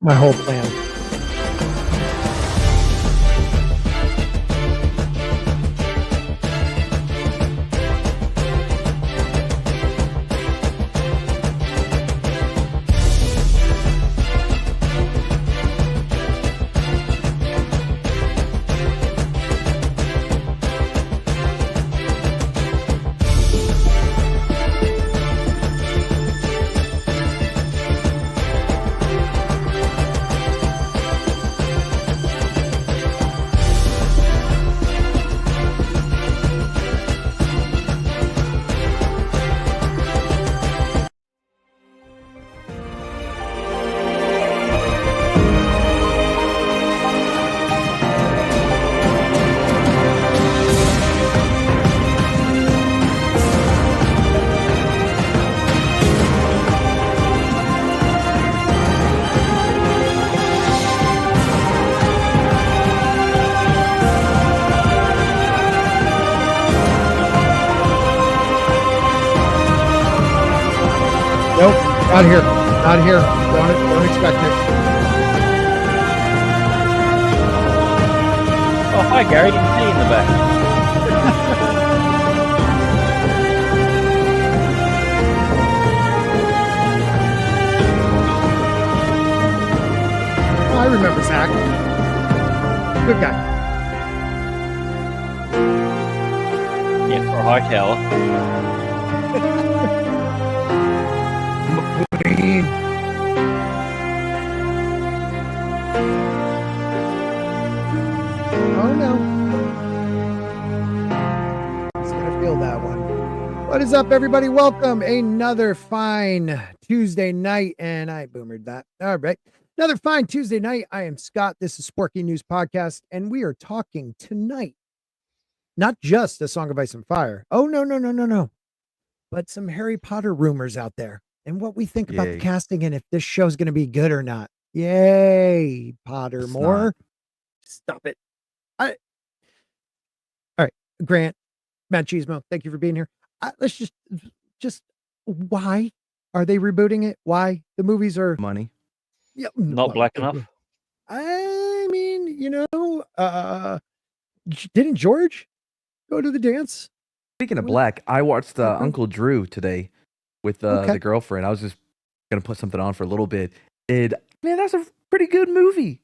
My whole plan. Nope, not here. Not here. Don't expect it. Oh, hi, Gary. Didn't see you in the back. Oh, I remember Zach. Good guy. Yeah, for a high tower. McQueen. Oh no. He's gonna feel that one. What is up, everybody? Welcome. Another fine Tuesday night, and I boomered that. All right. Another fine Tuesday night. I am Scott. This is Sporky News Podcast, and we are talking tonight. Not just A Song of Ice and Fire. Oh, no. But some Harry Potter rumors out there and what we think about the casting and if this show's going to be good or not. Yay, Pottermore. Stop it. All right, Grant, Matt Cheesemo, thank you for being here. Let's just why are they rebooting it? Why? The movies are money. Yeah, Not black enough. I mean, didn't George go to the dance? Speaking of black, I watched Uncle Drew today with the girlfriend. I was just gonna put something on for a little bit. And man, that's a pretty good movie.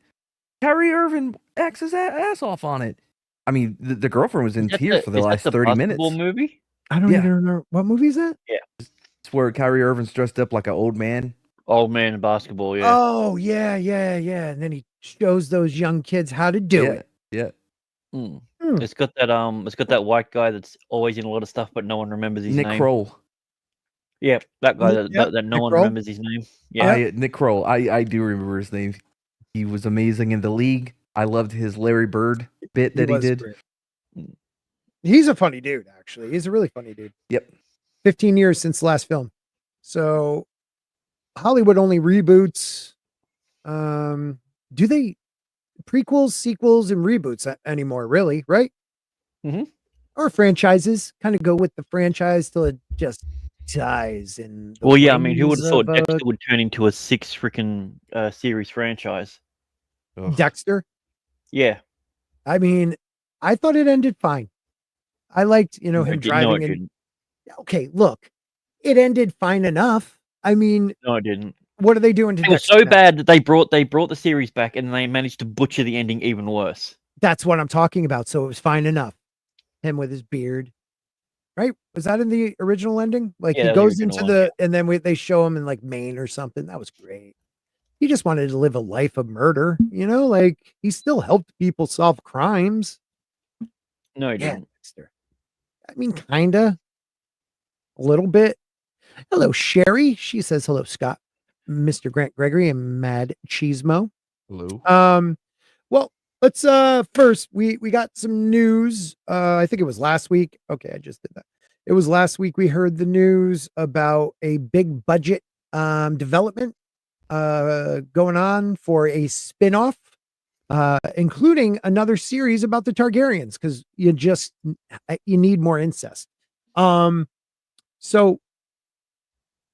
Kyrie Irving acts his ass off on it. I mean, the girlfriend was in tears for the last 30 minutes. Movie? I don't even remember. What movie is that? Yeah. It's where Kyrie Irving's dressed up like an old man. Old man in basketball, yeah. Oh, yeah. And then he shows those young kids how to do it. Yeah. It's got that white guy that's always in a lot of stuff, but no one remembers his name. Nick Kroll. Yeah, that guy that no one remembers his name. Yeah, Nick Kroll. I do remember his name. He was amazing in The League. I loved his Larry Bird bit that he did. Great. He's a funny dude, actually. He's a really funny dude. Yep. 15 years since the last film. So Hollywood only reboots. Do they prequels, sequels, and reboots anymore, really, right? Mm-hmm. Or franchises kind of go with the franchise till it just dies in the well, yeah, I mean, who would have thought Dexter would turn into a 6 freaking series franchise? Dexter? Yeah. I mean, I thought it ended fine. I liked, him driving in. Okay, look, it ended fine enough. I mean, no, it didn't. What are they doing to It was so bad that they brought the series back and they managed to butcher the ending even worse. That's what I'm talking about. So it was fine enough. Him with his beard, right? Was that in the original ending? Like he goes into and then they show him in like Maine or something. That was great. He just wanted to live a life of murder, like he still helped people solve crimes. No, he didn't. Dexter. I mean, kinda, a little bit. Hello, Sherry. She says hello, Scott, Mr. Grant Gregory, and Mad Cheesemo. Hello. Well, let's first we got some news. I think it was last week. Okay, I just did that. It was last week we heard the news about a big budget development going on for a spin-off, including another series about the Targaryens, because you need more incest. So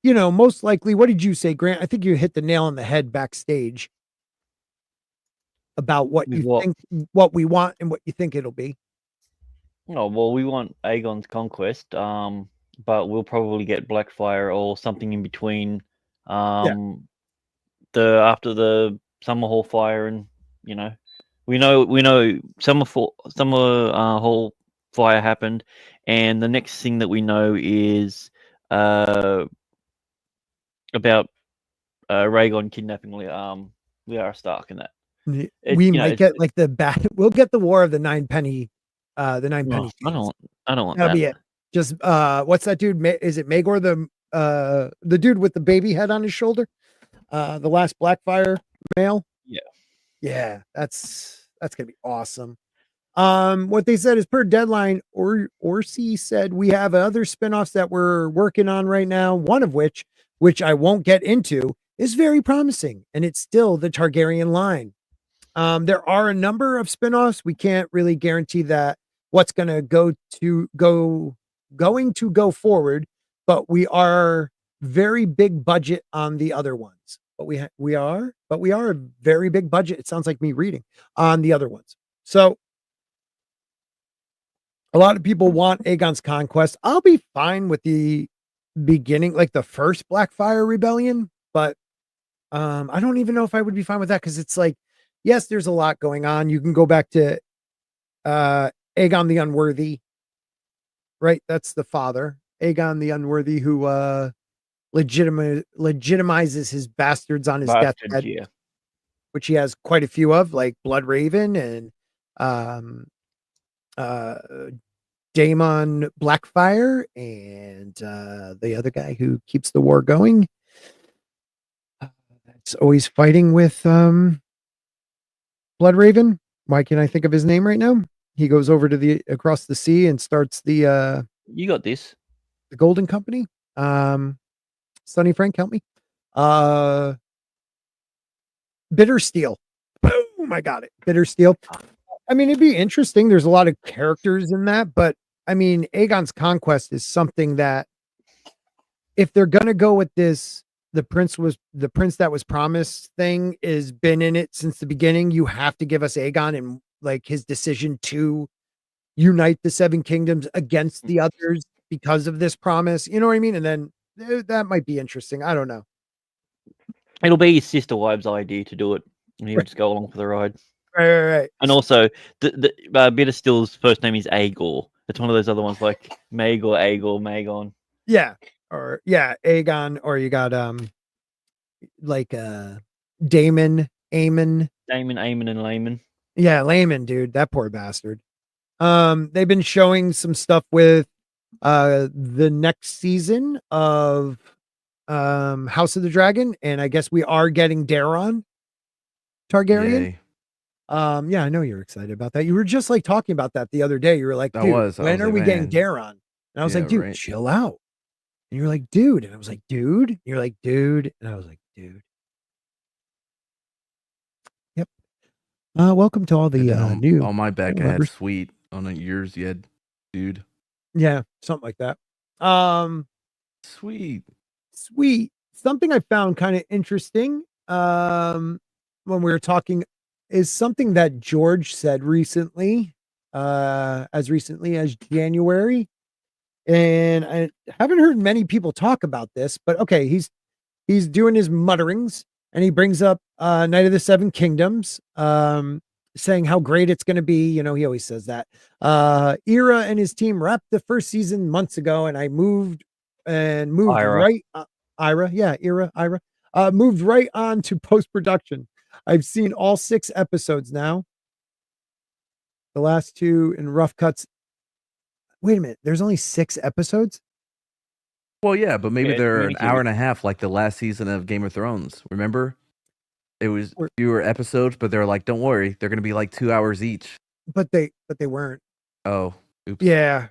most likely, what did you say, Grant? I think you hit the nail on the head backstage. about what With you what? think, what we want, and what you think it'll be. Oh well, we want Aegon's conquest, but we'll probably get Blackfire or something in between. After the Summerhall fire, and we know Summer Hall fire happened, and the next thing that we know is about Rhaegon kidnapping Lyanna Stark, and that We might get like we'll get the War of the Nine Penny, the Nine Penny. I don't want That'll that. be it. Just what's that dude? Is it Maegor, the dude with the baby head on his shoulder? The last Blackfire male. Yeah, that's gonna be awesome. What they said is per deadline, Orsi said we have other spinoffs that we're working on right now. One of which I won't get into, is very promising, and it's still the Targaryen line. There are a number of spinoffs. We can't really guarantee that what's going to go forward, but we are very big budget on the other ones. But we are a very big budget. It sounds like me reading on the other ones. So a lot of people want Aegon's conquest. I'll be fine with the beginning, like the first Blackfire rebellion, but I don't even know if I would be fine with that, because it's like, yes, there's a lot going on. You can go back to Aegon the Unworthy, right? That's the father, Aegon the Unworthy, who legitimizes his bastards on his deathbed, Yeah. which he has quite a few of, like Bloodraven and Daemon Blackfire, and the other guy who keeps the war going. That's always fighting with Bloodraven. Why can't I think of his name right now? He goes over to across the sea and starts the You got this. The Golden Company. Sonny Frank, help me. Bitter Steel. Boom, I got it. Bitter Steel. I mean, it'd be interesting. There's a lot of characters in that, but I mean, Aegon's conquest is something that, if they're gonna go with this, the prince that was promised thing is been in it since the beginning. You have to give us Aegon and like his decision to unite the Seven Kingdoms against the others because of this promise. You know what I mean? And then that might be interesting. I don't know. It'll be his sister wives' idea to do it, and he'll just go along for the ride. Right. And also, the Bitter Still's first name is Aegor. It's one of those other ones like Maegor, Aegor, Magon. Yeah, or Aegon, or you got like Damon, Aemon, and Layman. Yeah, Layman, dude, that poor bastard. They've been showing some stuff with the next season of House of the Dragon, and I guess we are getting Daeron Targaryen. Yay. Yeah, I know you're excited about that. You were just like talking about that the other day. You were like, dude, when are we getting Daeron? And I was like, dude, chill out. And you were like, dude. And I was like, dude. And you're like, dude. And I was like, dude. Yep. Welcome to all the new. On my back, I had sweet. On yours, you had dude. Yeah, something like that. Sweet. Something I found kind of interesting when we were talking is something that George said recently, as recently as January. And I haven't heard many people talk about this, but okay, he's doing his mutterings, and he brings up Night of the Seven Kingdoms, saying how great it's going to be. You know, he always says that. Ira and his team wrapped the first season months ago, and I moved Ira. right. Ira moved right on to post-production. I've seen all 6 episodes now. The last 2 in rough cuts. Wait a minute, there's only 6 episodes? Well, yeah, but maybe they're an hour and a half, like the last season of Game of Thrones. Remember? It was fewer episodes, but they're like, don't worry, they're going to be like 2 hours each. But they weren't. Oh, oops. Yeah.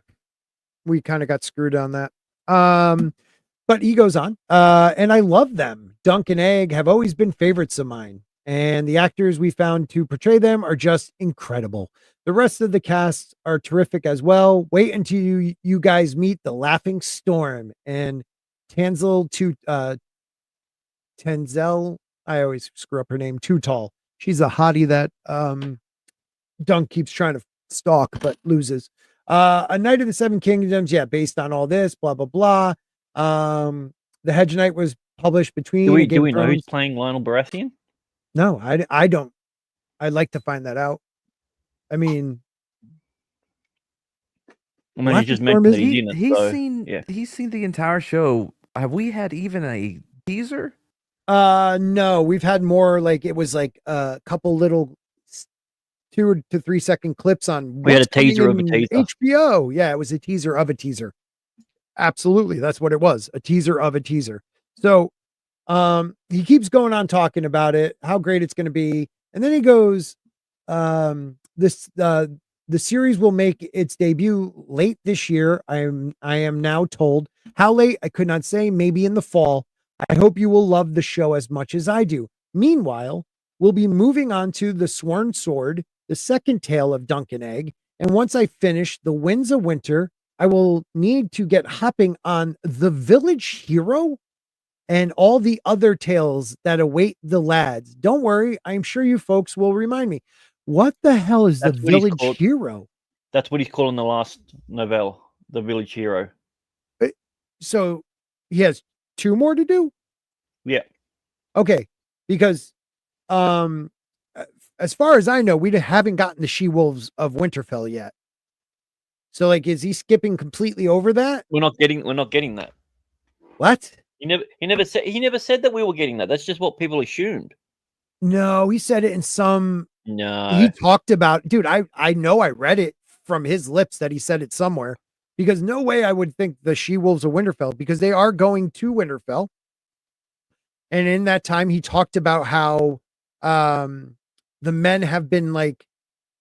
We kind of got screwed on that. But he goes on, and I love them. Dunk and Egg have always been favorites of mine, and the actors we found to portray them are just incredible. The rest of the cast are terrific as well. Wait until you guys meet the Laughing Storm and Tanzel. I always screw up her name. Too Tall. She's a hottie that Dunk keeps trying to stalk but loses. A Knight of the Seven Kingdoms, yeah, based on all this, blah blah blah. The Hedge Knight was published between. Do we know who's playing Lionel Baratheon? No, I don't. I'd like to find that out. I mean, you just mentioned that he's seen the entire show. Have we had even a teaser? No, we've had more. Like it was like a couple little 2 to 3 second clips on. We had a teaser of a teaser. HBO. Yeah, it was a teaser of a teaser. Absolutely, that's what it was. A teaser of a teaser. So, he keeps going on talking about it, how great it's going to be, and then he goes, the series will make its debut late this year. I am now told. How late? I could not say. Maybe in the fall. I hope you will love the show as much as I do. Meanwhile, we'll be moving on to The Sworn Sword, the second tale of Dunk and Egg. And once I finish The Winds of Winter, I will need to get hopping on The Village Hero and all the other tales that await the lads. Don't worry, I'm sure you folks will remind me. What the hell is The Village Hero? That's what he's calling the last novelle, The Village Hero. So he has 2 more to do? Yeah. Okay, because as far as I know, we haven't gotten the She-Wolves of Winterfell yet. So like, is he skipping completely over that? We're not getting that. What? He never said that we were getting that. That's just what people assumed. No, he said it in some. No, he talked about, dude. I know I read it from his lips that he said it somewhere, because no way I would think the She-Wolves of Winterfell, because they are going to Winterfell. And in that time, he talked about how the men have been like,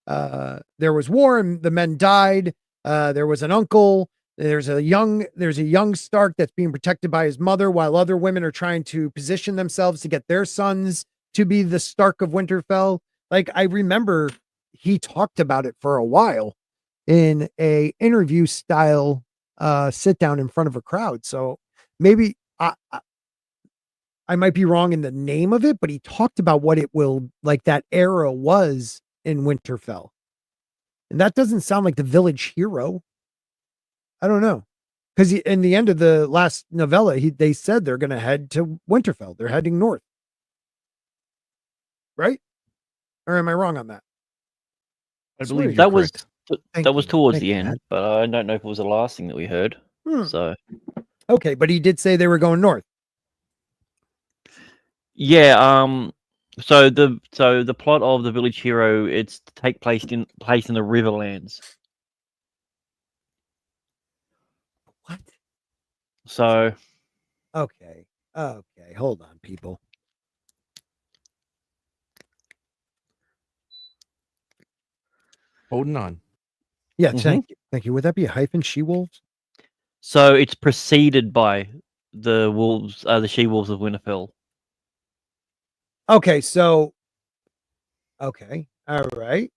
there was war and the men died. There was an uncle. There's a young Stark that's being protected by his mother, while other women are trying to position themselves to get their sons to be the Stark of Winterfell. Like, I remember he talked about it for a while in a interview style sit down in front of a crowd. So maybe I might be wrong in the name of it, but he talked about what it will, like, that era was in Winterfell. And that doesn't sound like the Village Hero. I don't know. Because in the end of the last novella, they said they're going to head to Winterfell. They're heading north. Right? Or am I wrong on that? I believe that was towards the end, but I don't know if it was the last thing that we heard. So okay, but he did say they were going north. Yeah. So the plot of The Village Hero, it's to take place in the Riverlands. What? So. Okay. Hold on, people. Holding on. Yeah, thank you. Would that be a hyphen? She-Wolves? So it's preceded by the wolves, the She-Wolves of Winterfell. Okay, so. Okay. All right.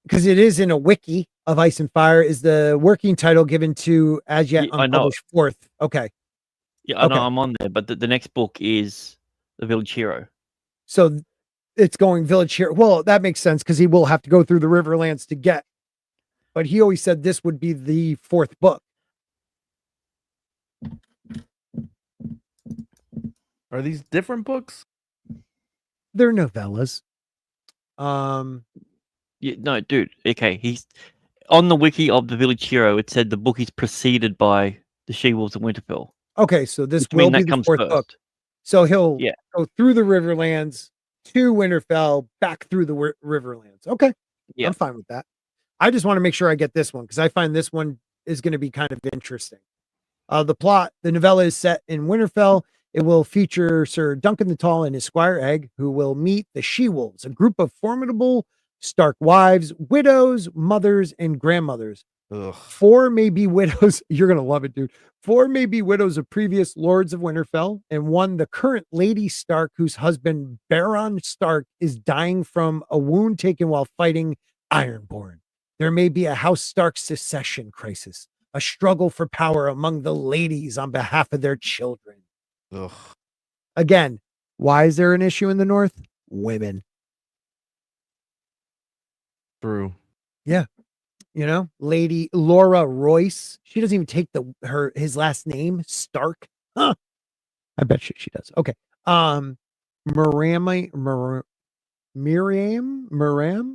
Because it is in a wiki of Ice and Fire, is the working title given to as yet unpublished fourth. Okay. Yeah, I know I'm on there, but the next book is The Village Hero. So it's going Village Hero. Well, that makes sense because he will have to go through the Riverlands to get. But he always said this would be the fourth book. Are these different books? They're novellas. Yeah, no, dude. Okay, he's on the wiki of The Village Hero. It said the book is preceded by the She-Wolves of Winterfell. Okay, so this will be the fourth book. So he'll go through the Riverlands to Winterfell, back through the Riverlands. Okay, I'm fine with that. I just want to make sure I get this one because I find this one is going to be kind of interesting. The plot: the novella is set in Winterfell. It will feature Sir Duncan the Tall and his Squire Egg, who will meet the She-Wolves, a group of formidable Stark wives, widows, mothers, and grandmothers. Ugh. 4 may be widows. You're going to love it, dude. 4 may be widows of previous lords of Winterfell, and 1, the current Lady Stark, whose husband, Baron Stark, is dying from a wound taken while fighting Ironborn. There may be a House Stark succession crisis, a struggle for power among the ladies on behalf of their children. Ugh. Again, why is there an issue in the North? Women. True. Yeah. You know, Lady Laura Royce. She doesn't even take his last name, Stark. Huh. I bet she does. Okay. Miriam.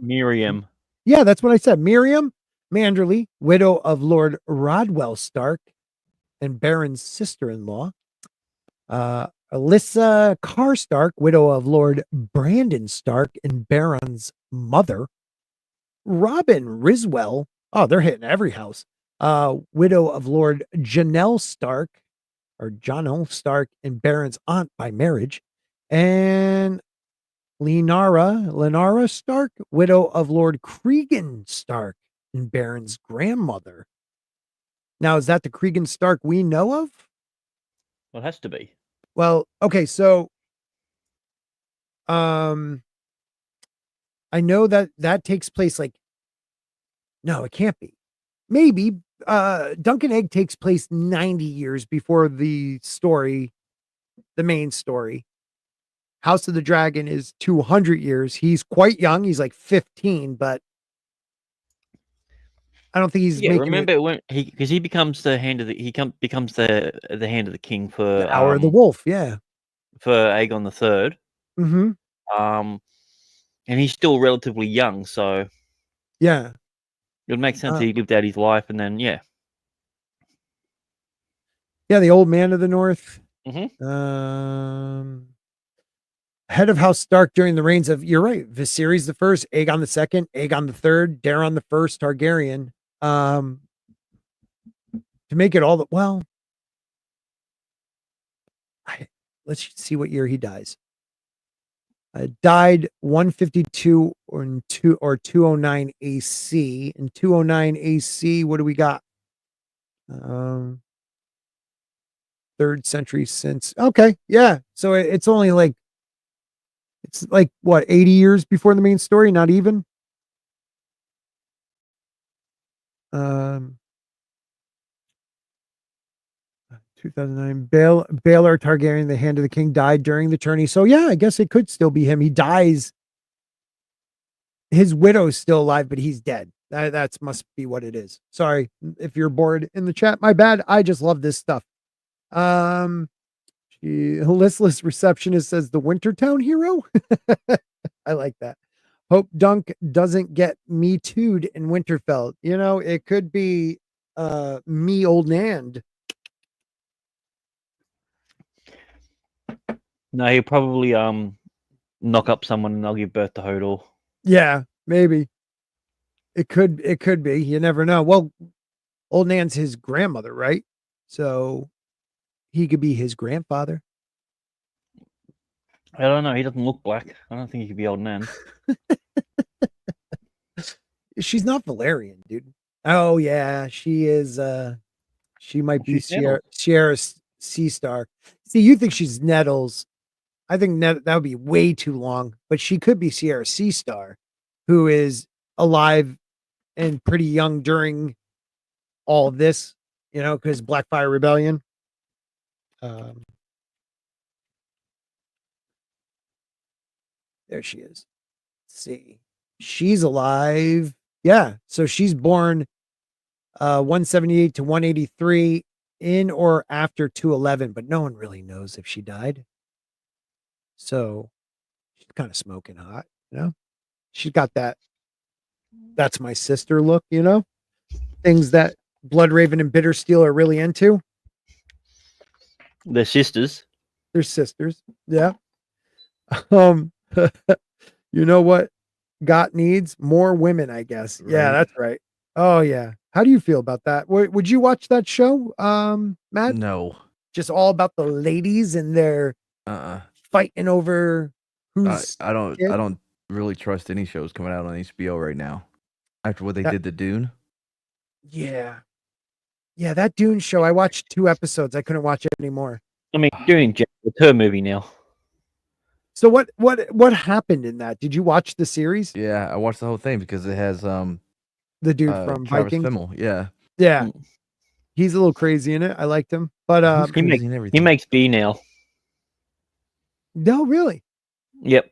Miriam. Yeah, that's what I said. Miriam Manderley, widow of Lord Rodwell Stark and Baron's sister-in-law. Alyssa Carr Stark, widow of Lord Brandon Stark and Baron's mother. Robin Riswell. Oh, they're hitting every house. Widow of Lord Janelle Stark and Baron's aunt by marriage. And Lenara Stark, widow of Lord Cregan Stark and Baron's grandmother. Now, is that the Cregan Stark we know of? Well, it has to be. Well, okay, so I know that takes place no, it can't be. Maybe Duncan Egg takes place 90 years before the main story. House of the Dragon is 200 years. He's quite young. He's like 15, but I don't think he's making remember when he becomes the hand of becomes the hand of the king for the Hour of the Wolf. Yeah. For Aegon the Third. Mm-hmm. And he's still relatively young, so yeah, it would make sense he lived out his life, and then yeah, the old man of the North. Mm-hmm. Head of House Stark during the reigns of, you're right, Viserys the First, Aegon the Second, Aegon the Third, Daeron the First Targaryen. To make it all let's see what year he dies. Died 152 or 209 AC. In 209 AC, what do we got? 3rd century since. Okay, yeah. So it's only it's what, 80 years before the main story, not even. 2009, Baelor Targaryen, the Hand of the King, died during the tourney. So yeah, I guess it could still be him. He dies. His widow's still alive, but he's dead. That must be what it is. Sorry if you're bored in the chat. My bad. I just love this stuff. Listless Receptionist says the Wintertown hero. I like that. Hope Dunk doesn't get me too'd in Winterfell. You know, it could be me old Nand. No, he'll probably knock up someone and they'll give birth to Hodor. Yeah, maybe. It could be. You never know. Well, old Nan's his grandmother, right? So he could be his grandfather. I don't know. He doesn't look black. I don't think he could be old Nan. She's not Valerian, dude. Oh yeah, she is. She might be Sierra Seastar. See, you think she's Nettles? I think that would be way too long. But she could be Sierra Seastar, who is alive and pretty young during all of this. You know, because Blackfire Rebellion. There she is. Let's see, she's alive. Yeah, so she's born 178 to 183 in or after 211, but no one really knows if she died. So she's kind of smoking hot, you know? She's got that's my sister look, you know? Things that Bloodraven and Bittersteel are really into. They're sisters. They're sisters. Yeah. You know what Got needs? More women, I guess. Right. Yeah, that's right. Oh yeah. How do you feel about that? Would you watch that show, Matt? No. Just all about the ladies and their fighting over who's I don't really trust any shows coming out on HBO right now. After what they did to Dune. Yeah. Yeah, that Dune show, I watched 2 episodes. I couldn't watch it anymore. I mean, Dune, it's her movie now. So what happened in that? Did you watch the series? Yeah, I watched the whole thing because it has the dude from Travis Vikings. Fimmel. Yeah. Yeah. He's a little crazy in it. I liked him. But he makes B now. No, really. Yep.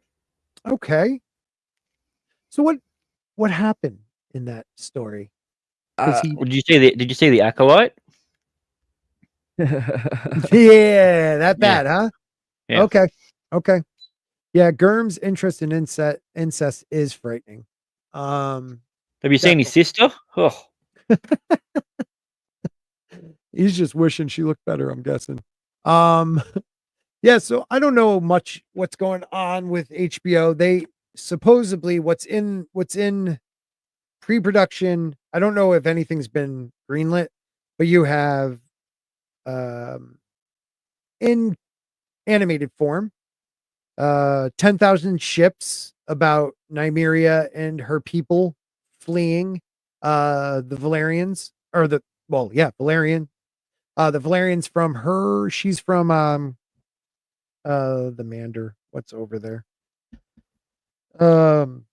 Okay. So what happened in that story? He Did you see the acolyte? yeah, that Yeah. bad, huh? Yeah. Okay. Okay. Yeah, Germ's interest in incest is frightening. Have you seen his Definitely. sister? Oh, He's just wishing she looked better, I'm guessing. Um yeah, so I don't know much what's going on with HBO. They supposedly what's in pre-production. I don't know if anything's been greenlit, but you have um in animated form 10,000 ships about Nymeria and her people fleeing the Valerians or Valerian. The Valerians from her, she's from the Mander. What's over there? Um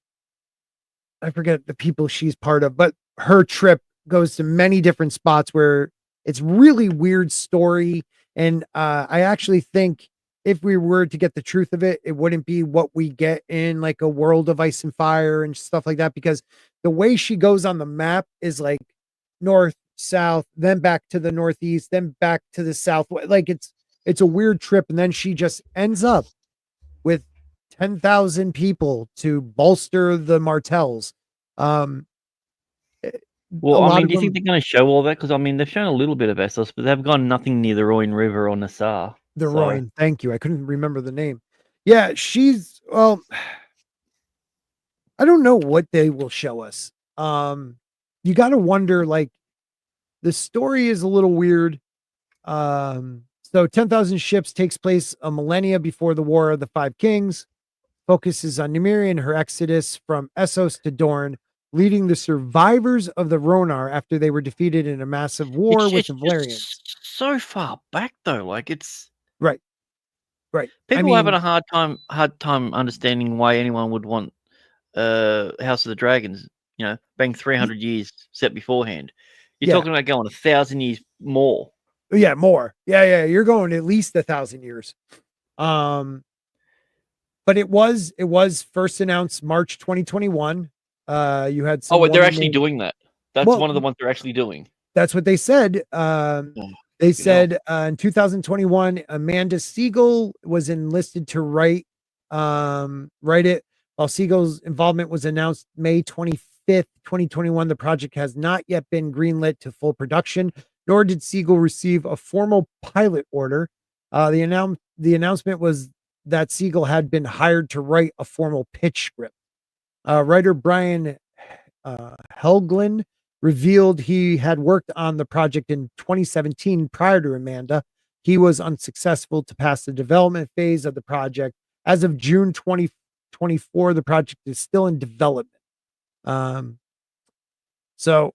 I forget the people she's part of, but her trip goes to many different spots where it's really weird story. And I actually think if we were to get the truth of it, it wouldn't be what we get in like a World of Ice and Fire and stuff like that, because the way she goes on the map is like north, south, then back to the northeast, then back to the south. Like it's a weird trip, and then she just ends up with 10,000 people to bolster the Martells. Um, eh, a well, I lot mean, of do you think them, they're going to show all that? Because I mean, they've shown a little bit of Essos, but they've gone nothing near the Royne River or Nassau. the So Royan. Thank you. I couldn't remember the name. Yeah, she's well. I don't know what they will show us. You got to wonder. Like the story is a little weird. So 10,000 ships takes place a millennia before the War of the Five Kings. Focuses on Nymeria and her exodus from Essos to Dorne, leading the survivors of the Ronar after they were defeated in a massive war with it's the Valerians. just so far back though. Like it's Right, right. I people having mean, a hard time understanding why anyone would want House of the Dragons. You know, being 300 years set beforehand. You're yeah, talking about going 1,000 years more. yeah, more. Yeah. You're going at least 1,000 years. Um, but it was first announced March 2021. You had Oh, some wait, they're woman actually named doing that. That's well, one of the ones they're actually doing. that's what they said. Oh, They fucking hell. said in 2021, Amanda Siegel was enlisted to write it. While Siegel's involvement was announced May 25th, 2021, the project has not yet been greenlit to full production, nor did Siegel receive a formal pilot order. The announcement was that Siegel had been hired to write a formal pitch script. Writer Brian Helglin revealed he had worked on the project in 2017 prior to Amanda. He was unsuccessful to pass the development phase of the project. As of June 2024, the project is still in development. Um, so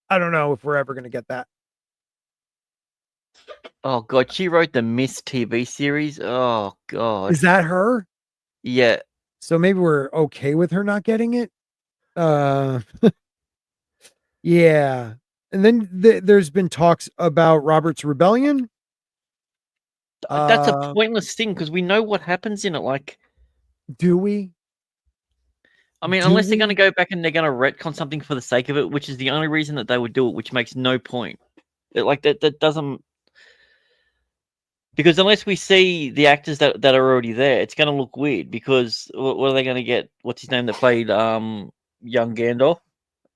I don't know if we're ever going to get that. Oh god, she wrote the Miss TV series. Oh god. Is that her? Yeah. So maybe we're okay with her not getting it. Uh, yeah. And then there's been talks about Robert's Rebellion. That's a Uh, pointless thing because we know what happens in it. Like, do we? I mean, Do unless they're going to we? go back and they're going to retcon something for the sake of it, which is the only reason that they would do it, which makes no point. Like that doesn't, because unless we see the actors that are already there, it's going to look weird. Because what are they going to get? What's his name that played young Gandalf?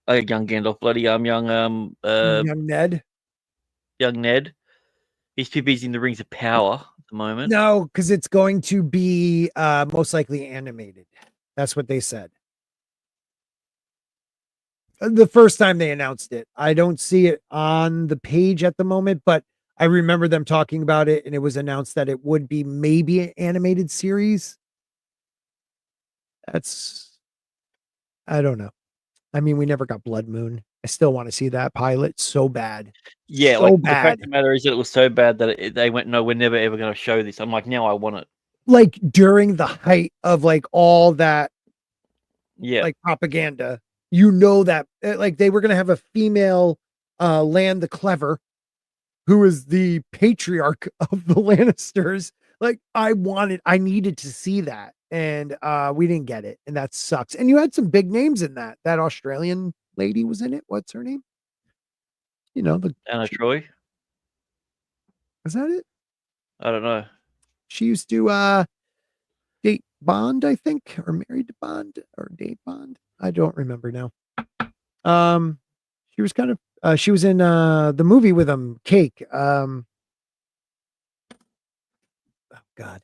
Young Gandalf, bloody Young Ned? young Ned. He's too busy in the Rings of Power at the moment. No, because it's going to be most likely animated. That's what they said. The first time they announced it. I don't see it on the page at the moment, but I remember them talking about it, and it was announced that it would be maybe an animated series. That's I don't know. I mean, we never got Blood Moon. I still want to see that pilot so bad. Yeah, So like the fact bad. of the matter is that it was so bad that they went, no, we're never ever going to show this. I'm like, now I want it. Like during the height of like all that Yeah, like propaganda, you know that like they were going to have a female Land the Clever, who is the patriarch of the Lannisters, Like I needed to see that, and we didn't get it, and that sucks. And you had some big names in that. That Australian lady was in it. What's her name? You know, Anna Troy. is that it? I don't know. She used to date Bond, I think, or married to Bond, or date Bond. I don't remember now. She was kind of she was in the movie with him, Cake. Oh God,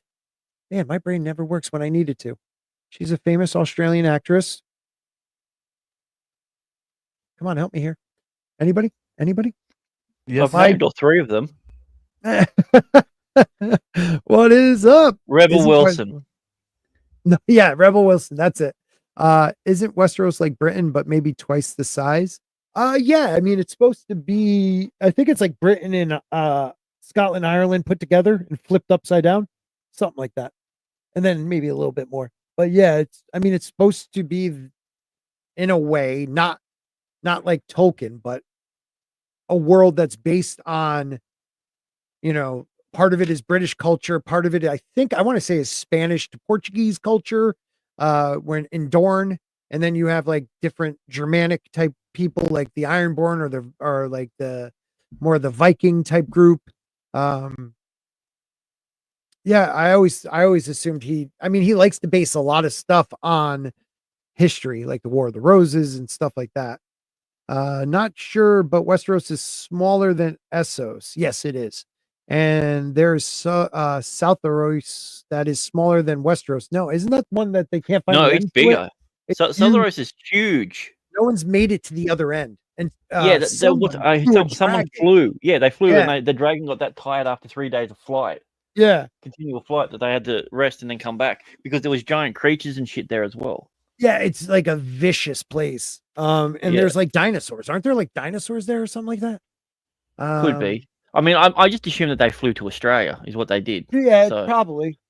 man, my brain never works when I need it to. She's a famous Australian actress. Come on, help me here. Anybody? Anybody? Yes, I've named all three of them. What is up? Rebel Isn't Wilson. No, yeah, Rebel Wilson. That's it. Isn't Westeros like Britain, but maybe twice the size? Yeah. I mean, it's supposed to be. I think it's like Britain and Scotland, Ireland put together and flipped upside down, something like that, and then maybe a little bit more. But yeah, it's. I mean, it's supposed to be, in a way, not like Tolkien, but a world that's based on, part of it is British culture, part of it I think I want to say is Spanish to Portuguese culture, when in Dorne, and then you have like different Germanic type people like the Ironborn or like the more the Viking type group. Yeah, I always assumed he likes to base a lot of stuff on history, like the War of the Roses and stuff like that. Not sure, but Westeros is smaller than Essos. Yes, it is. And there's Southaros that is smaller than Westeros. No, isn't that one that they can't find No, the it's end to it? bigger. It's huge. Southaros is huge. No one's made it to the other end. And Yeah, someone flew. Yeah, they flew, Yeah. and the dragon got that tired after 3 days of flight, Yeah. continual flight, that they had to rest and then come back because there was giant creatures and shit there as well. Yeah, it's like a vicious place. And Yeah. there's like dinosaurs. Aren't there like dinosaurs there or something like that? Could be. I mean, I just assumed that they flew to Australia is what they did. Yeah, So probably.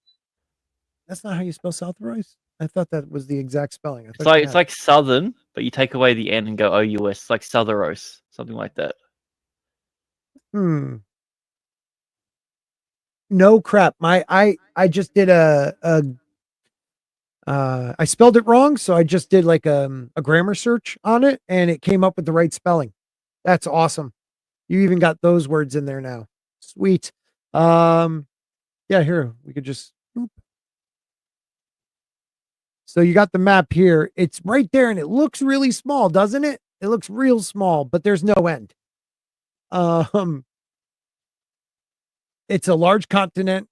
That's not how you spell Southaros. I thought that was the exact spelling. I it's thought like you it's had it. like southern, but you take away the N and go OUS, like Southaros, something like that. No crap. I just did I spelled it wrong, so I just did like a grammar search on it and it came up with the right spelling. That's awesome. You even got those words in there now. Sweet. Yeah, here we could just So you got the map here. It's right there and it looks really small, doesn't it? It looks real small, but there's no end. It's a large continent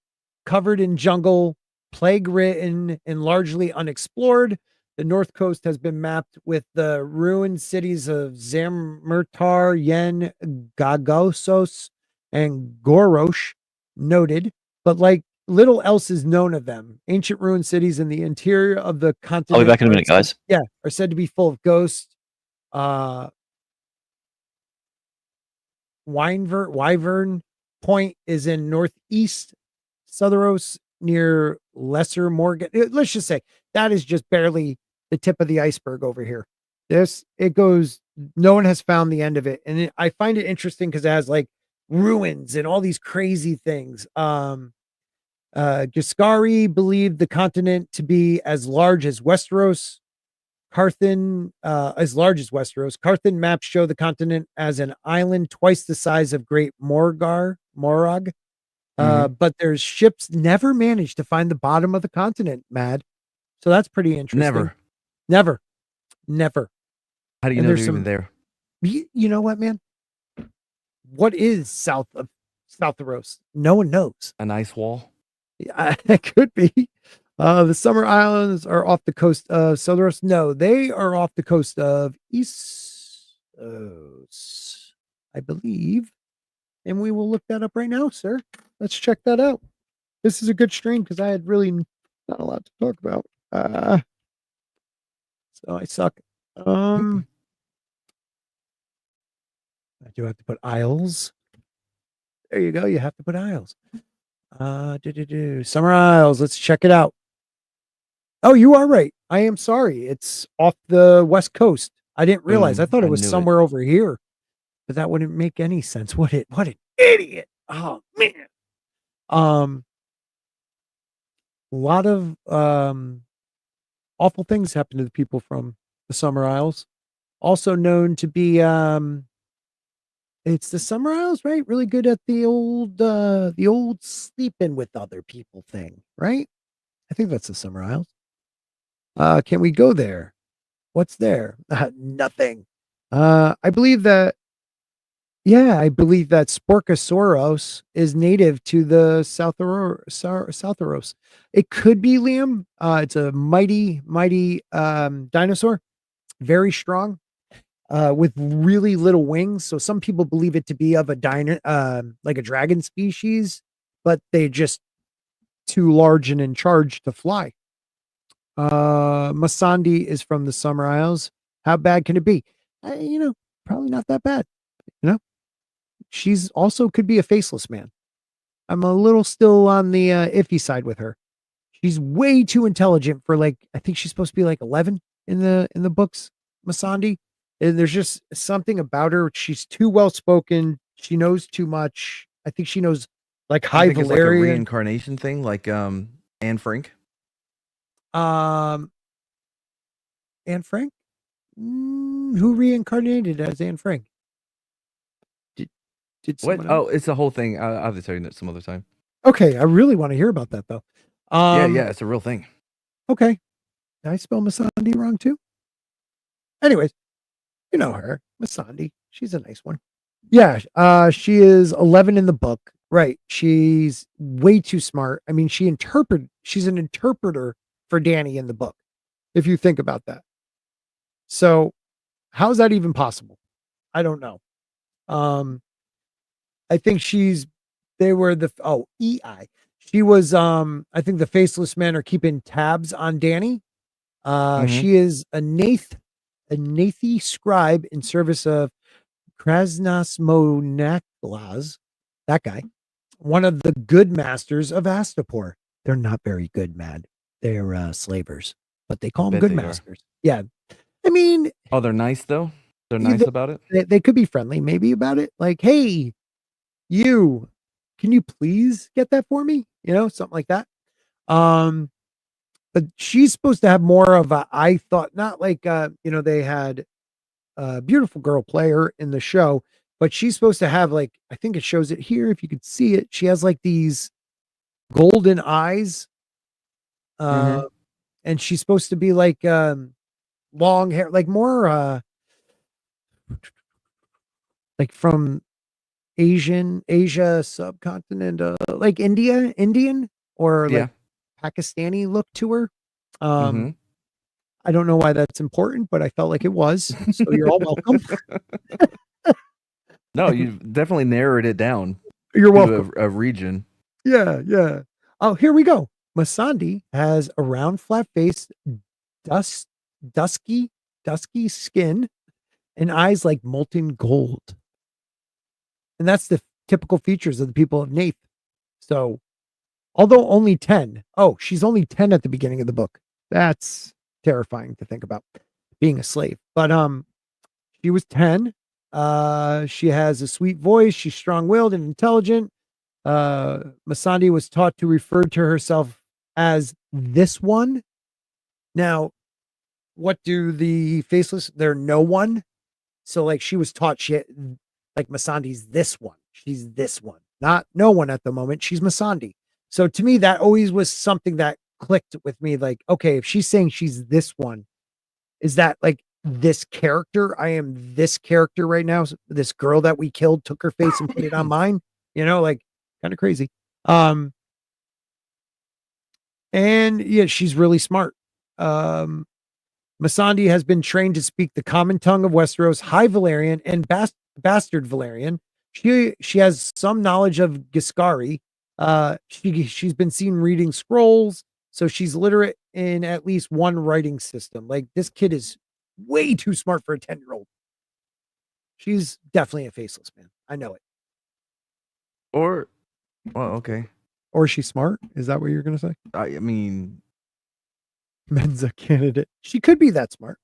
covered in jungle, plague-ridden, and largely unexplored. The north coast has been mapped with the ruined cities of Zamirtar, Yen, Gagosos, and Gorosh noted, but like little else is known of them. Ancient ruined cities in the interior of the continent. I'll be back in a minute, guys. Yeah, are said to be full of ghosts. Wyvern Point is in northeast Southaros near Lesser Morgan. Let's just say that is just barely the tip of the iceberg over here. It goes, no one has found the end of it. And I find it interesting because it has like ruins and all these crazy things. Giscari believed the continent to be as large as Westeros. Carthan, as large as Westeros. Carthan maps show the continent as an island twice the size of Great Morag. But there's ships never managed to find the bottom of the continent, Mad. So that's pretty interesting. Never. How do you know they're even there? You know what, man? What is south of Southaros? No one knows. An ice wall? Yeah, it could be. The Summer Islands are off the coast of Southaros. No, they are off the coast of Essos, I believe. And we will look that up right now, sir. Let's check that out. This is a good stream because I had really not a lot to talk about. So I suck. I do have to put Isles. There you go. You have to put Isles. Summer Isles. Let's check it out. Oh, you are right. I am sorry. It's off the west coast. I didn't realize. I thought it was somewhere over here, but that wouldn't make any sense. What an idiot! Oh man. A lot of awful things happen to the people from the Summer Isles, also known to be it's the Summer Isles, right? Really good at the old sleeping with other people thing, right? I think that's the Summer Isles. Can we go there? What's there? Nothing. I believe that. Yeah, I believe that Sporkosaurus is native to the Southaros. It could be Liam. It's a mighty dinosaur, very strong, with really little wings. So some people believe it to be of a like a dragon species, but they're just too large and in charge to fly. Masandi is from the Summer Isles. How bad can it be? Probably not that bad. She's also could be a faceless man. I'm a little still on the iffy side with her. She's way too intelligent for I think she's supposed to be like 11 in the books, Masandi. And there's just something about her. She's too well spoken. She knows too much. I think she knows like I High think it's like a Valerian. reincarnation thing, like Anne Frank. Anne Frank? Who reincarnated as Anne Frank? Did What? someone else? Oh, it's the whole thing. I'll have to tell you that some other time. Okay, I really want to hear about that though. Yeah, it's a real thing. Okay. Did I spell Masandi wrong too? Anyways, you know her, Masandi. She's a nice one. Yeah, she is 11 in the book. Right. She's way too smart. I mean, she's an interpreter for Danny in the book, if you think about that. So how's that even possible? I don't know. I think they were EI. She was I think the faceless men are keeping tabs on Danny. She is a Nathi scribe in service of Krasnas Monaklas, that guy, one of the good masters of Astapor. They're not very good, Mad. They're slavers, but they call them good masters. Yeah. I mean, oh, they're nice though. They're nice about it. They could be friendly, maybe about it. Like, hey, can you please get that for me? Something like that. But she's supposed to have more of I thought, not like they had a beautiful girl player in the show, but she's supposed to have I think it shows it here if you could see it. She has these golden eyes. And she's supposed to be long hair, more from Asia subcontinent, like Indian or Pakistani look to her. I don't know why that's important, but I felt like it was. So you're all welcome. No, you definitely narrowed it down. You're welcome. A region. Yeah. Oh, here we go. Masandi has a round, flat-faced, dusky skin and eyes like molten gold. And that's the typical features of the people of Nath. So, although only 10, she's only 10 at the beginning of the book. That's terrifying to think about, being a slave. But she was 10. She has a sweet voice. She's strong-willed and intelligent. Masandi was taught to refer to herself as this one. Now, what do the faceless? They're no one. So she was taught Masandi's this one. She's this one, not no one at the moment. She's Masandi. So to me, that always was something that clicked with me. Okay, if she's saying she's this one, is that this character? I am this character right now. This girl that we killed took her face and put it on mine. Kind of crazy. And yeah, she's really smart. Masandi has been trained to speak the common tongue of Westeros, High Valerian, and Bastard Valerian. She has some knowledge of Giscari. She's been seen reading scrolls, so she's literate in at least one writing system. This kid is way too smart for a 10-year-old. She's definitely a faceless man. I know it. Okay. Or she's smart. Is that what you're going to say? I mean, Mensa candidate. She could be that smart.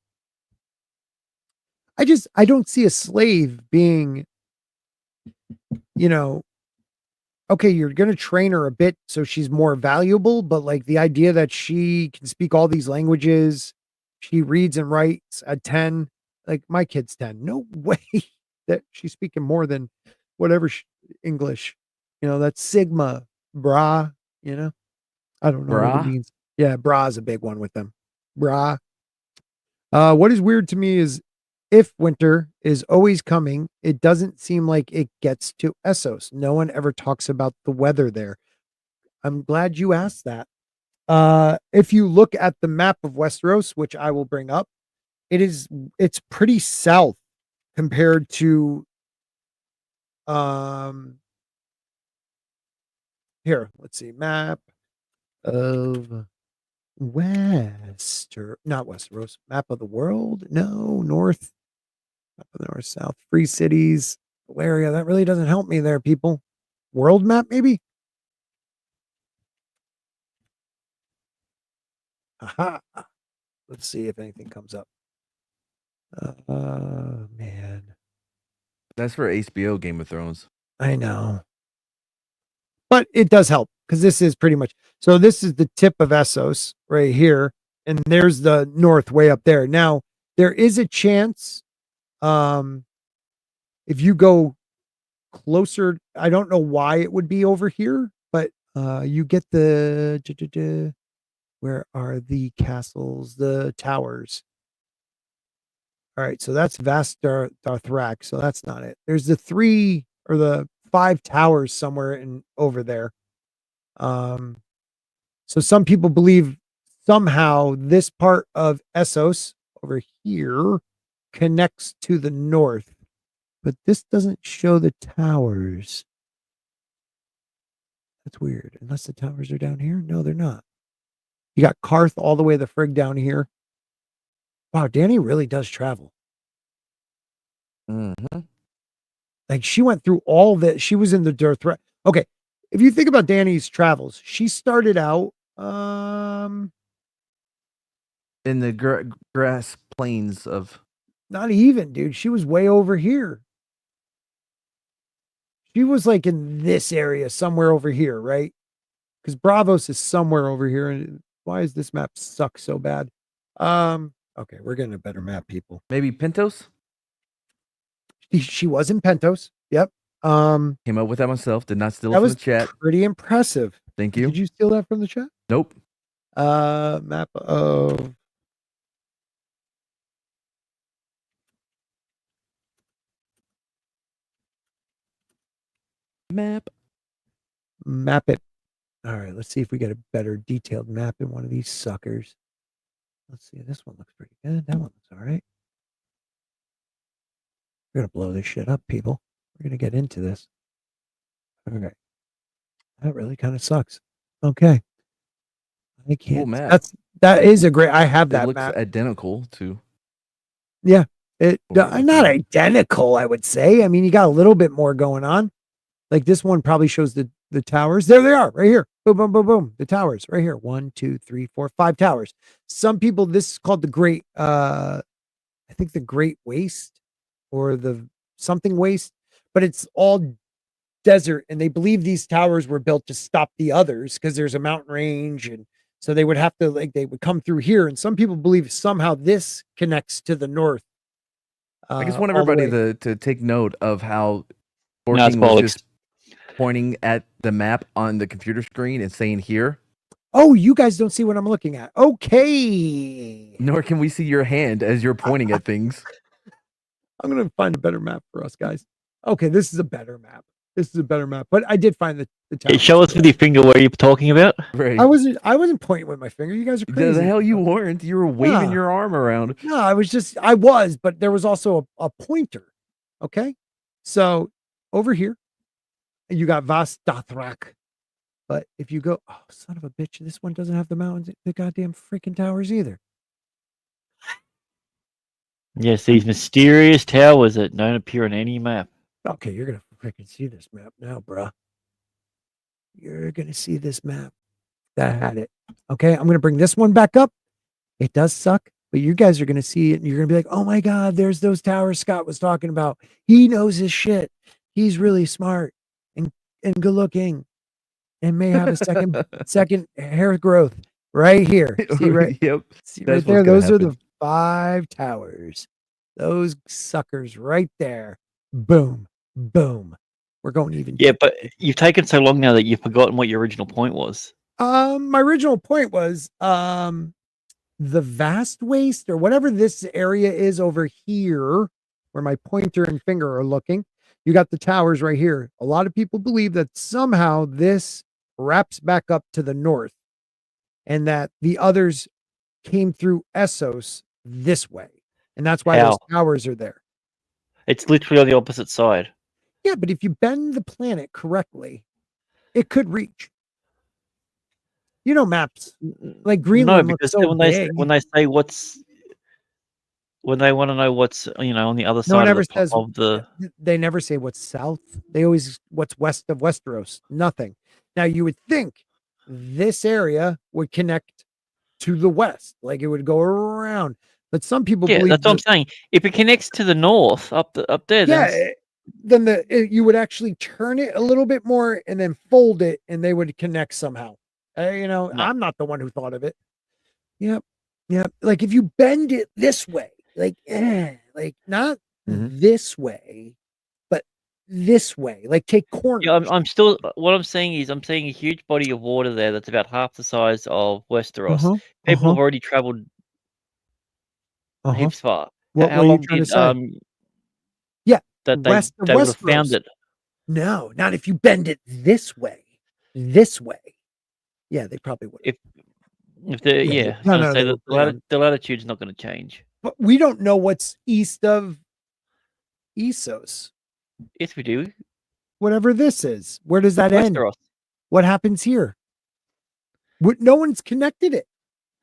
I don't see a slave being, okay, you're going to train her a bit so she's more valuable, but like the idea that she can speak all these languages, she reads and writes at 10, like my kid's 10. No way that she's speaking more than whatever English. That's Sigma, brah, I don't know what it Brah. means. Yeah, brah is a big one with them. Brah. What is weird to me is if winter is always coming, it doesn't seem like it gets to Essos. No one ever talks about the weather there. I'm glad you asked that. If you look at the map of Westeros, which I will bring up, it's pretty south compared to um here, let's see, map of not Westeros, map of the world. No, north, map of the north, south, free cities, Valeria. That really doesn't help me there, people. World map, maybe? Aha. Let's see if anything comes up. Man. That's for HBO Game of Thrones. I know. But it does help because this is pretty much so this is the tip of Essos right here, and there's the north way up there. Now, there is a chance if you go closer, I don't know why it would be over here, but you get where are the castles, the towers? All right, so that's Vast Darthrak, so that's not it. There's the 3 or the 5 towers somewhere over there. So some people believe somehow this part of Essos over here connects to the north, but this doesn't show the towers. That's weird. Unless the towers are down here. No, they're not. You got Karth all the way the frig down here. Wow, Danny really does travel. Mm-hmm. Like she went through all that. She was in the dirt. Okay, if you think about Danny's travels, she started out in the grass plains of. Not even, dude. She was way over here. She was like in this area, somewhere over here, right? Because Bravos is somewhere over here. And why is this map suck so bad? Okay, we're getting a better map, people. Maybe Pentos? She was in Pentos. Yep. Came up with that myself. Did not steal it from the chat. Pretty impressive. Thank you. Did you steal that from the chat? Nope. Map of map it. All right, let's see if we get a better detailed map in one of these suckers. Let's see. This one looks pretty good. That one looks all right. We're gonna blow this shit up, people. We're gonna get into this. Okay. That really kind of sucks. Okay. I can't. Cool map. That is a great. I have that it looks map. identical to. Yeah. Not identical, I would say. I mean, you got a little bit more going on. Like this one probably shows the towers. There they are, right here. Boom, boom, boom, boom. The towers right here. 1, 2, 3, 4, 5 towers. Some people, this is called the Great, I think the Great Waste or the something waste, but it's all desert. And they believe these towers were built to stop the others because there's a mountain range. And so they would have to, they would come through here. And some people believe somehow this connects to the north. I just want everybody to take note of how Sporking was just pointing at the map on the computer screen and saying here. Oh, you guys don't see what I'm looking at. Okay. Nor can we see your hand as you're pointing at things. I'm going to find a better map for us, guys. Okay, this is a better map. But I did find the tower. Show us with your finger where you're talking about. Right. I wasn't pointing with my finger. You guys are crazy. The hell you weren't. You were waving your arm around. No, I was, but there was also a pointer. Okay. So over here, you got Vast Darthrak. But if you go, oh, son of a bitch, this one doesn't have the mountains, the goddamn freaking towers either. Yes, these mysterious towers that don't appear on any map. Okay, you're going to freaking see this map now, bruh. You're going to see this map. That had it. Okay, I'm going to bring this one back up. It does suck, but you guys are going to see it and you're going to be like, oh my God, there's those towers Scott was talking about. He knows his shit. He's really smart. and good looking and may have a second hair growth right here. See right, Yep. see That's right there. what's gonna Those are happen. the 5 towers. Those suckers right there. Boom, boom. We're going even. Yeah, but you've taken so long now that you've forgotten what your original point was. My original point was the vast waste or whatever this area is over here where my pointer and finger are looking. You got the towers right here. A lot of people believe that somehow this wraps back up to the north and that the others came through Essos this way. And that's why those How? towers are there. It's literally on the opposite side. Yeah, but if you bend the planet correctly, it could reach. You know, maps like No, Greenland looks because so when big. they say when they want to know what's on the other No one side ever of says the they never say what's south. They always what's west of Westeros. Nothing. Now you would think this area would connect to the west, like it would go around. But some people yeah, believe that's what I'm that, saying. If it connects to the north up there, then yeah, then you would actually turn it a little bit more and then fold it, and they would connect somehow. no. I'm not the one who thought of it. Yep, yep. Like if you bend it this way, like not this way, but this way. Like take corners. Yeah, I'm still. What I'm saying is, I'm seeing a huge body of water there that's about half the size of Westeros. People have already traveled heaps far. What How were you long trying to did say? Yeah, that west of they would have found Westeros. it? No, not if you bend it this way. This way. Yeah, they probably would. If they Yeah, so no, say they were that pretty on. the latitude's not going to change. But we don't know what's east of Essos. Yes, we do. Whatever this is. Where does that end? Westeros. What happens here? No one's connected it.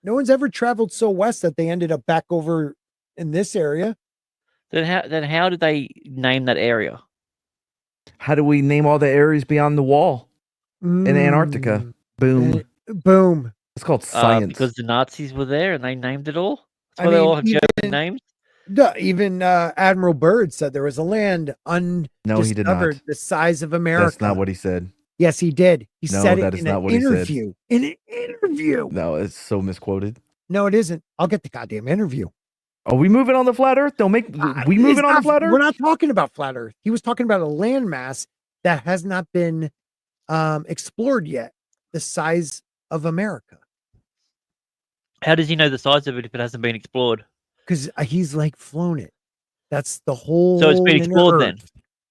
No one's ever traveled so west that they ended up back over in this area. Then how did they name that area? How do we name all the areas beyond the wall in Antarctica? Boom. Boom. It's called science. Because the Nazis were there and they named it all. That's I why they mean, all have German names. Even Admiral Byrd said there was a land No, he did not. undiscovered the size of America. That's not what he said. Yes, he did. He No, said that it is in not an what he said. interview. In an interview. No, it's so misquoted. No, it isn't. I'll get the goddamn interview. Are we moving on the flat Earth? Don't make we moving on the flat Earth. We're not talking about flat Earth. He was talking about a landmass that has not been explored yet, the size of America. How does he know the size of it if it hasn't been explored? Because he's like flown it. That's the whole. So it's been explored then.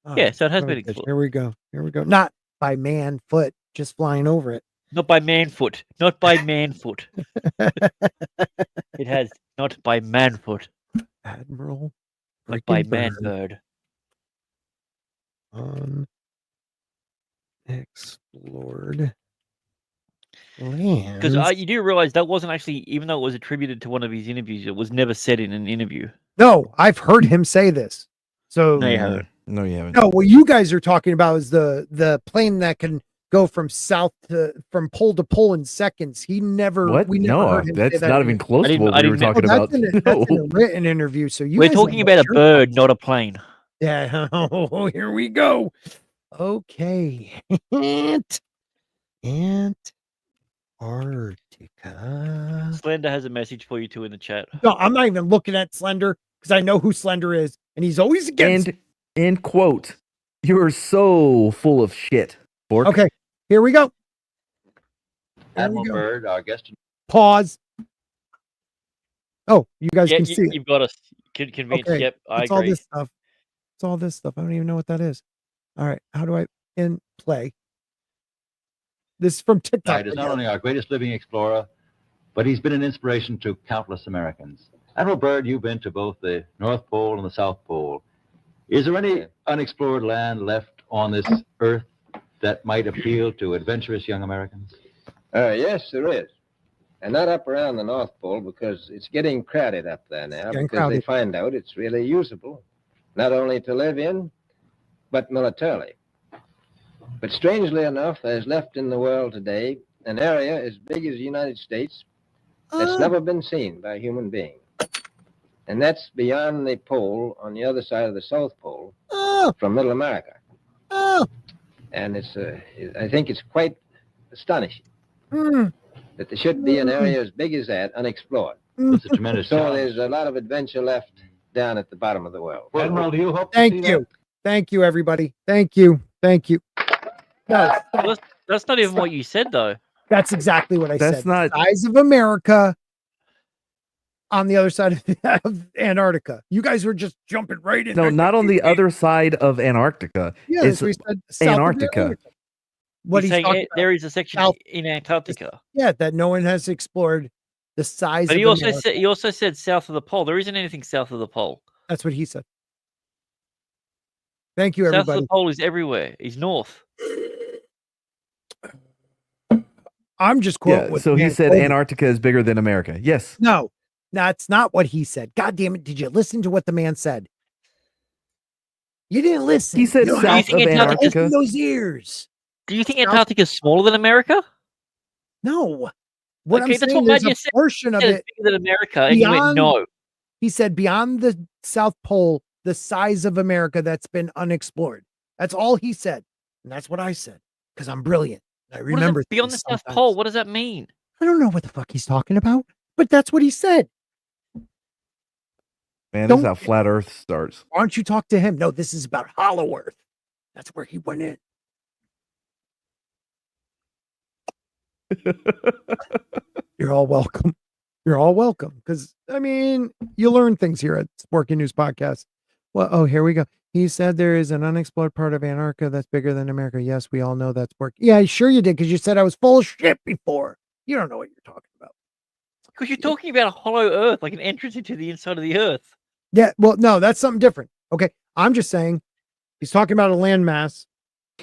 Oh, Yeah, so it has been explored. Here we go. Here we go. Not by man foot, just flying over it. Not by man foot. Not by man foot. It has not by man foot. Admiral. But by man bird. Unexplored lands. Because you do realize that wasn't actually, even though it was attributed to one of his interviews, it was never said in an interview. No, I've heard him say this. So No, you haven't. No, you haven't. No, what you guys are talking about is the plane that can go from pole to pole in seconds. He never. What? We never heard him that's say that not even close to what we were talking about. That's in a written interview. So we're talking about a bird, not a plane. Yeah. Oh, here we go. Okay. Antarctica. Slender has a message for you too in the chat. No, I'm not even looking at Slender because I know who Slender is, and he's always against. And end quote. You are so full of shit. Spork. Okay, here we go. Admiral Byrd, our guest. Pause. Oh, you guys can see it. You've got us convinced. Okay. Yep, I It's agree. all this stuff. It's all this stuff. I don't even know what that is. All right. How do I play? This is from TikTok. Is not only our greatest living explorer, but he's been an inspiration to countless Americans. Admiral Byrd, you've been to both the North Pole and the South Pole. Is there any unexplored land left on this earth that might appeal to adventurous young Americans? Yes, there is. And not up around the North Pole because it's getting crowded up there now because they find out it's really usable, not only to live in, but militarily. But strangely enough, there's left in the world today an area as big as the United States that's never been seen by a human being. And that's beyond the pole on the other side of the South Pole from Middle America. And I think it's quite astonishing Mm, that there should be an area as big as that unexplored. It's a tremendous So challenge. there's a lot of adventure left down at the bottom of the world. Admiral, do you hope to Thank see you. Thank you, everybody. Thank you. Thank you. No, Well, that's not even what you said, though. that's exactly what I That's said. not- The size of America on the other side of Antarctica. You guys were just jumping right in. No, not on the other side of Antarctica. Yeah, It's that's what he said. South of Antarctica. What He's he's saying talking about. there is a section South- in Antarctica. Yeah, that no one has explored the size But of America. he also said south of the pole. There isn't anything south of the pole. That's what he said. Thank you, South of everybody. the pole is everywhere. He's north. I'm just quoting. Yeah, what so the he man said quoted. Antarctica is bigger than America. Yes. No, that's not what he said. God damn it. Did you listen to what the man said? You didn't listen. He said You don't south have of to Antarctica. open those ears. Do you think South- Antarctica is smaller than America? No. What Okay, I'm that's saying, what there's Matt a just said. portion of He said it. it's bigger than America, and you went Beyond- no. He said beyond the South Pole, the size of America that's been unexplored. That's all he said. And that's what I said. Because I'm brilliant. I What remember is it beyond the things South sometimes. Pole? What does that mean? I don't know what the fuck he's talking about, but that's what he said. Man, this Don't- is how flat Earth starts. Why don't you talk to him? No, this is about Hollow Earth. That's where he went in. You're all welcome. You're all welcome. Because, I mean, you learn things here at Sporky News Podcast. Well, oh, here we go. He said there is an unexplored part of Antarctica that's bigger than America. Yes, we all know that's Spork. Yeah, sure you did, because you said I was full of shit before. You don't know what you're talking about. Because you're talking about a hollow Earth, like an entrance into the inside of the Earth. Yeah, well, no, that's something different. Okay, I'm just saying he's talking about a landmass.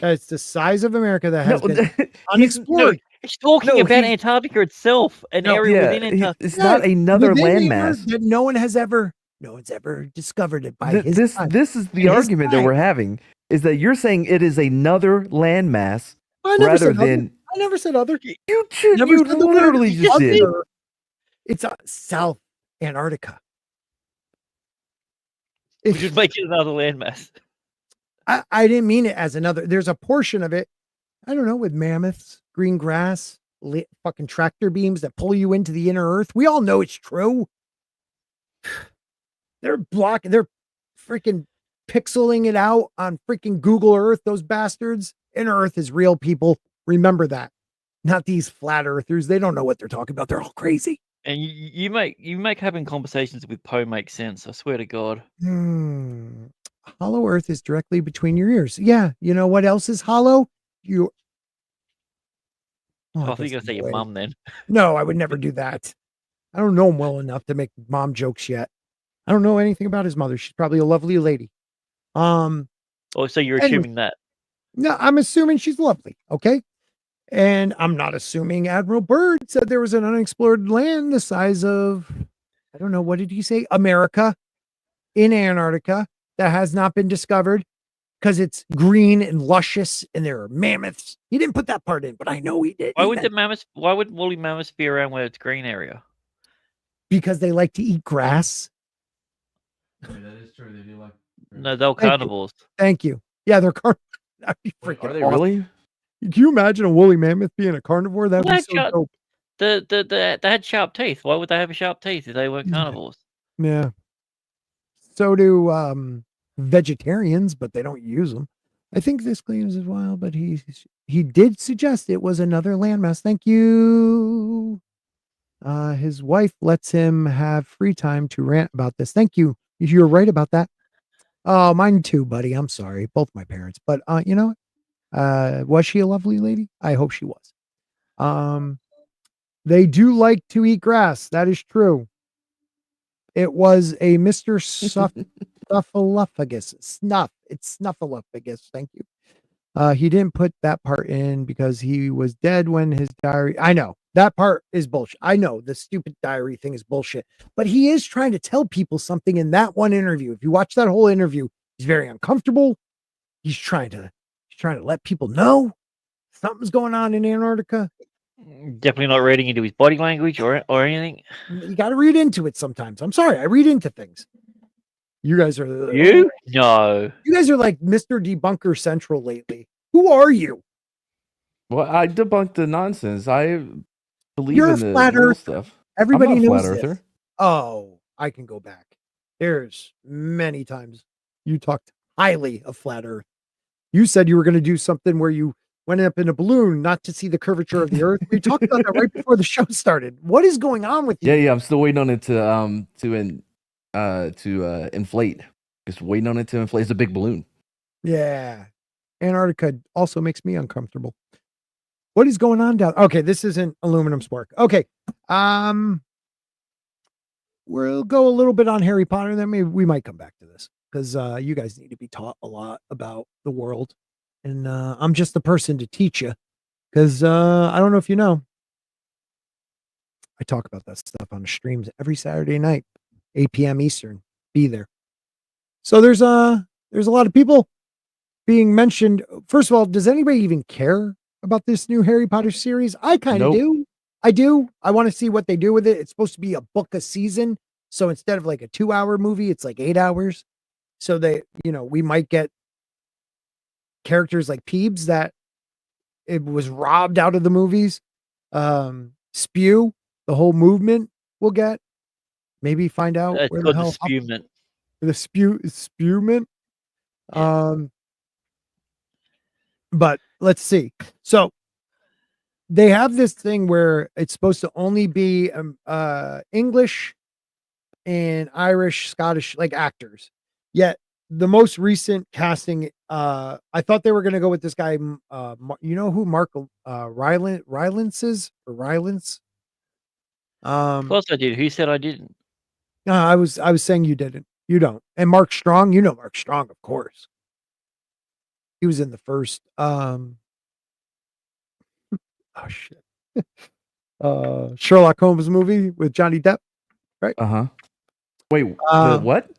It's the size of America that has been unexplored. He's talking No, about he's- Antarctica itself, an No, area Yeah, within Antarctica. it's not another within the landmass. Earth that no one's ever discovered it by his time. This is the In his argument that time. we're having, is that you're saying it is another landmass I never rather said other. than I never said other. you Never said the word literally just did. other. It's South Antarctica. We should make it another landmass. I didn't mean it as another. There's a portion of it, I don't know, with mammoths, green grass, fucking tractor beams that pull you into the inner Earth. We all know it's true. They're freaking pixeling it out on freaking Google Earth, those bastards. Inner Earth is real, people. Remember that. Not these flat earthers. They don't know what they're talking about. They're all crazy. And you make having conversations with Poe make sense. I swear to God. Hollow Earth is directly between your ears. Yeah. You know what else is hollow? You. I think I say your mum then. No, I would never do that. I don't know him well enough to make mom jokes yet. I don't know anything about his mother. She's probably a lovely lady. Oh, so you're anyway. assuming that? No, I'm assuming she's lovely. Okay. And I'm not assuming Admiral Byrd said there was an unexplored land the size of, I don't know, what did he say? America in Antarctica that has not been discovered because it's green and luscious and there are mammoths. He didn't put that part in, but I know he did. Why would woolly mammoths be around where it's green area? Because they like to eat grass. That is true. They do like. No, they're Thank you. carnivores. Thank you. Yeah, they're carnivores. Are they really? Can you imagine a woolly mammoth being a carnivore? That'd be so dope. They had sharp teeth. Why would they have sharp teeth if they weren't carnivores? Yeah. So do vegetarians, but they don't use them. I think this claims as well, but he did suggest it was another landmass. Thank you. His wife lets him have free time to rant about this. Thank you. You're right about that. Oh, mine too, buddy. I'm sorry. Both my parents. But you know what? Was she a lovely lady? I hope she was. They do like to eat grass. That is true. It was a Mr. Snuffleupagus. Snuff. It's Snuffleupagus. Thank you. He didn't put that part in because he was dead when his diary. I know that part is bullshit. I know the stupid diary thing is bullshit, but he is trying to tell people something in that one interview. If you watch that whole interview, he's very uncomfortable. He's trying to let people know something's going on in Antarctica. Definitely not reading into his body language or anything. You got to read into it sometimes. I'm sorry, I read into things. You guys are You? No. You guys are like Mr. Debunker Central lately. Who are you? Well, I debunked the nonsense. I believe You're in a the flat real earther. stuff. Everybody I'm not a knows flat this. earther. Oh, I can go back. There's many times you talked highly of flat Earth. You said you were going to do something where you went up in a balloon not to see the curvature of the Earth. We talked about that right before the show started. What is going on with you? Yeah. I'm still waiting on it to inflate. Just waiting on it to inflate. It's a big balloon. Yeah. Antarctica also makes me uncomfortable. What is going on down? Okay, this isn't aluminum spork. Okay. We'll go a little bit on Harry Potter, then maybe we might come back to this because you guys need to be taught a lot about the world. And I'm just the person to teach you because I don't know if you know, I talk about that stuff on the streams every Saturday night, 8 p.m. Eastern. Be there. So there's a lot of people being mentioned. First of all, does anybody even care about this new Harry Potter series? I kind of do. I do. I want to see what they do with it. It's supposed to be a book a season. So instead of like a 2-hour movie, it's like 8 hours. So we might get characters like Peebs that it was robbed out of the movies. Spew, the whole movement we'll get. Maybe find out It's where the called hell the spewment. the spewment. Yeah. But let's see. So they have this thing where it's supposed to only be English and Irish, Scottish, like actors. Yet the most recent casting, I thought they were going to go with this guy. You know who Mark Rylance is, or Rylance? Of course I did. Who said I didn't? No, I was saying you didn't. You don't. And Mark Strong, you know Mark Strong, of course. He was in the first. Oh shit. Sherlock Holmes movie with Johnny Depp, right? Wait, the what?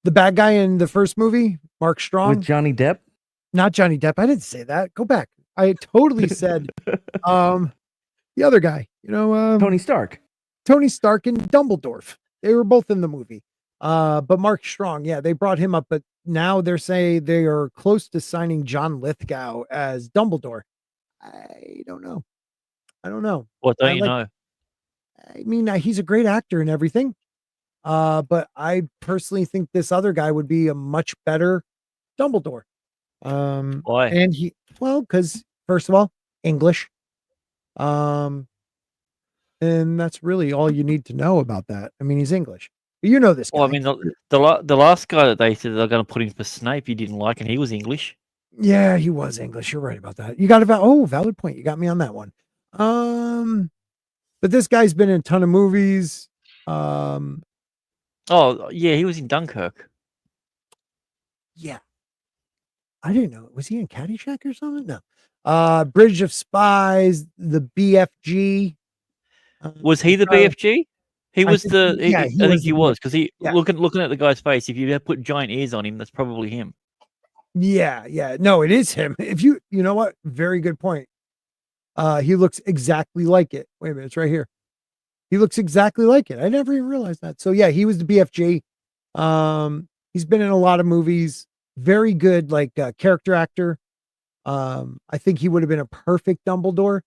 The bad guy in the first movie, Mark Strong. With Johnny Depp? Not Johnny Depp. I didn't say that. Go back. I totally said the other guy, Tony Stark. Tony Stark and Dumbledore. They were both in the movie. But Mark Strong, yeah, they brought him up, but now they're saying they are close to signing John Lithgow as Dumbledore. I don't know. What don't you know? I mean, he's a great actor and everything. But I personally think this other guy would be a much better Dumbledore. Why? And because first of all, English. And that's really all you need to know about that. I mean, he's English. You know this guy. Well, I mean, the last guy that they said they're going to put in for Snape, you didn't like, and he was English. Yeah, he was English. You're right about that. You got valid point. You got me on that one. But this guy's been in a ton of movies. Oh yeah, he was in Dunkirk. Yeah. I didn't know. Was he in Caddyshack or something? No. Bridge of Spies, the BFG. Was he the BFG? He was I think he was because yeah. looking at the guy's face. If you put giant ears on him, that's probably him. Yeah. No, it is him. If you know what? Very good point. He looks exactly like it. Wait a minute, it's right here. He looks exactly like it. I never even realized that. So yeah, he was the BFG. He's been in a lot of movies. Very good, like character actor. I think he would have been a perfect Dumbledore,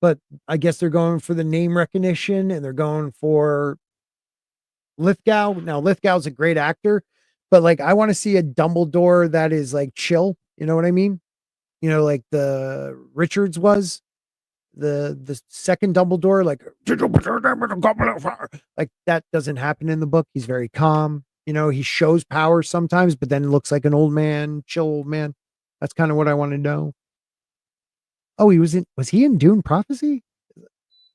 but I guess they're going for the name recognition and they're going for Lithgow. Now Lithgow's a great actor, but like I want to see a Dumbledore that is like chill. You know what I mean? Like the Richards was the second Dumbledore, like that doesn't happen in the book. He's very calm. He shows power sometimes, but then looks like an old man, chill old man. That's kind of what I want to know. Oh, was he in Dune Prophecy?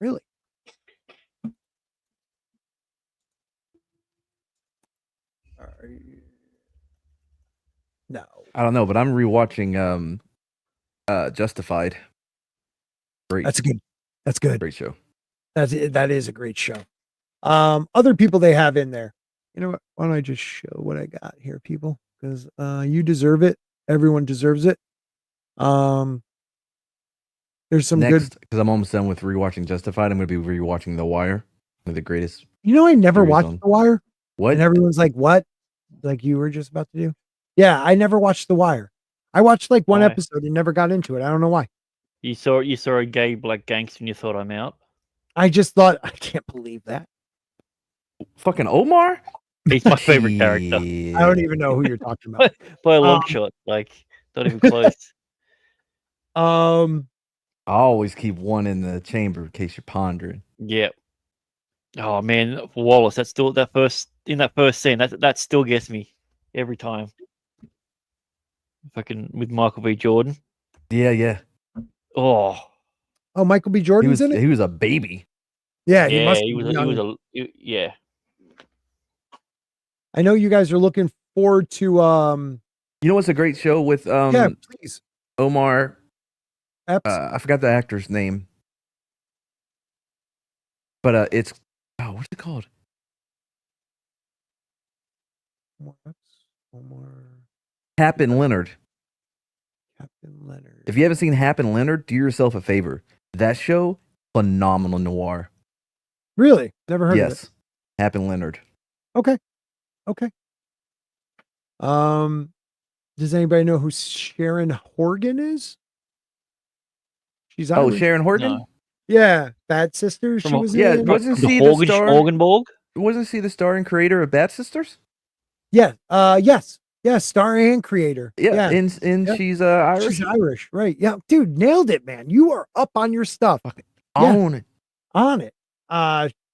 Really? No. I don't know, but I'm rewatching Justified. Great. That's good. Great show. That is a great show. Other people they have in there. You know what? Why don't I just show what I got here, people? Because you deserve it. Everyone deserves it. There's some good, because I'm almost done with rewatching Justified. I'm going to be rewatching The Wire, one of the greatest. I never watched The Wire. What? And everyone's like, "What?" Like you were just about to do. Yeah, I never watched The Wire. I watched like one Why? episode and never got into it. I don't know why. You saw a gay black gangster and you thought I'm out. I just thought, I can't believe that. Fucking Omar? He's my favorite character I don't even know who you're talking about. by a long shot. Like, not even close. I always keep one in the chamber in case you're pondering. Yeah. Oh man, Wallace. That's still that first scene. That still gets me every time. Fucking with Michael B. Jordan. Yeah. Oh. Oh, Michael B. Jordan's in it? He was a baby. Yeah, Yeah, he was yeah. I know you guys are looking forward to You know what's a great show with yeah, please. Omar? Epps? I forgot the actor's name. But it's what's it called? Omar Captain Leonard. Captain Leonard. If you haven't seen Captain Leonard, do yourself a favor. That show, phenomenal noir. Really? Never heard of it. Yes. Captain Leonard. Okay. Does anybody know who Sharon Horgan is? She's Irish. Sharon Horgan? No. Yeah, Bad Sisters. She was in. Wasn't the she the star? Orgenborg? Wasn't she the star and creator of Bad Sisters? Yeah. Yes. Star and creator. Yeah. And she's Irish. She's Irish, right? Yeah, dude, nailed it, man. You are up on your stuff. Own it. On it.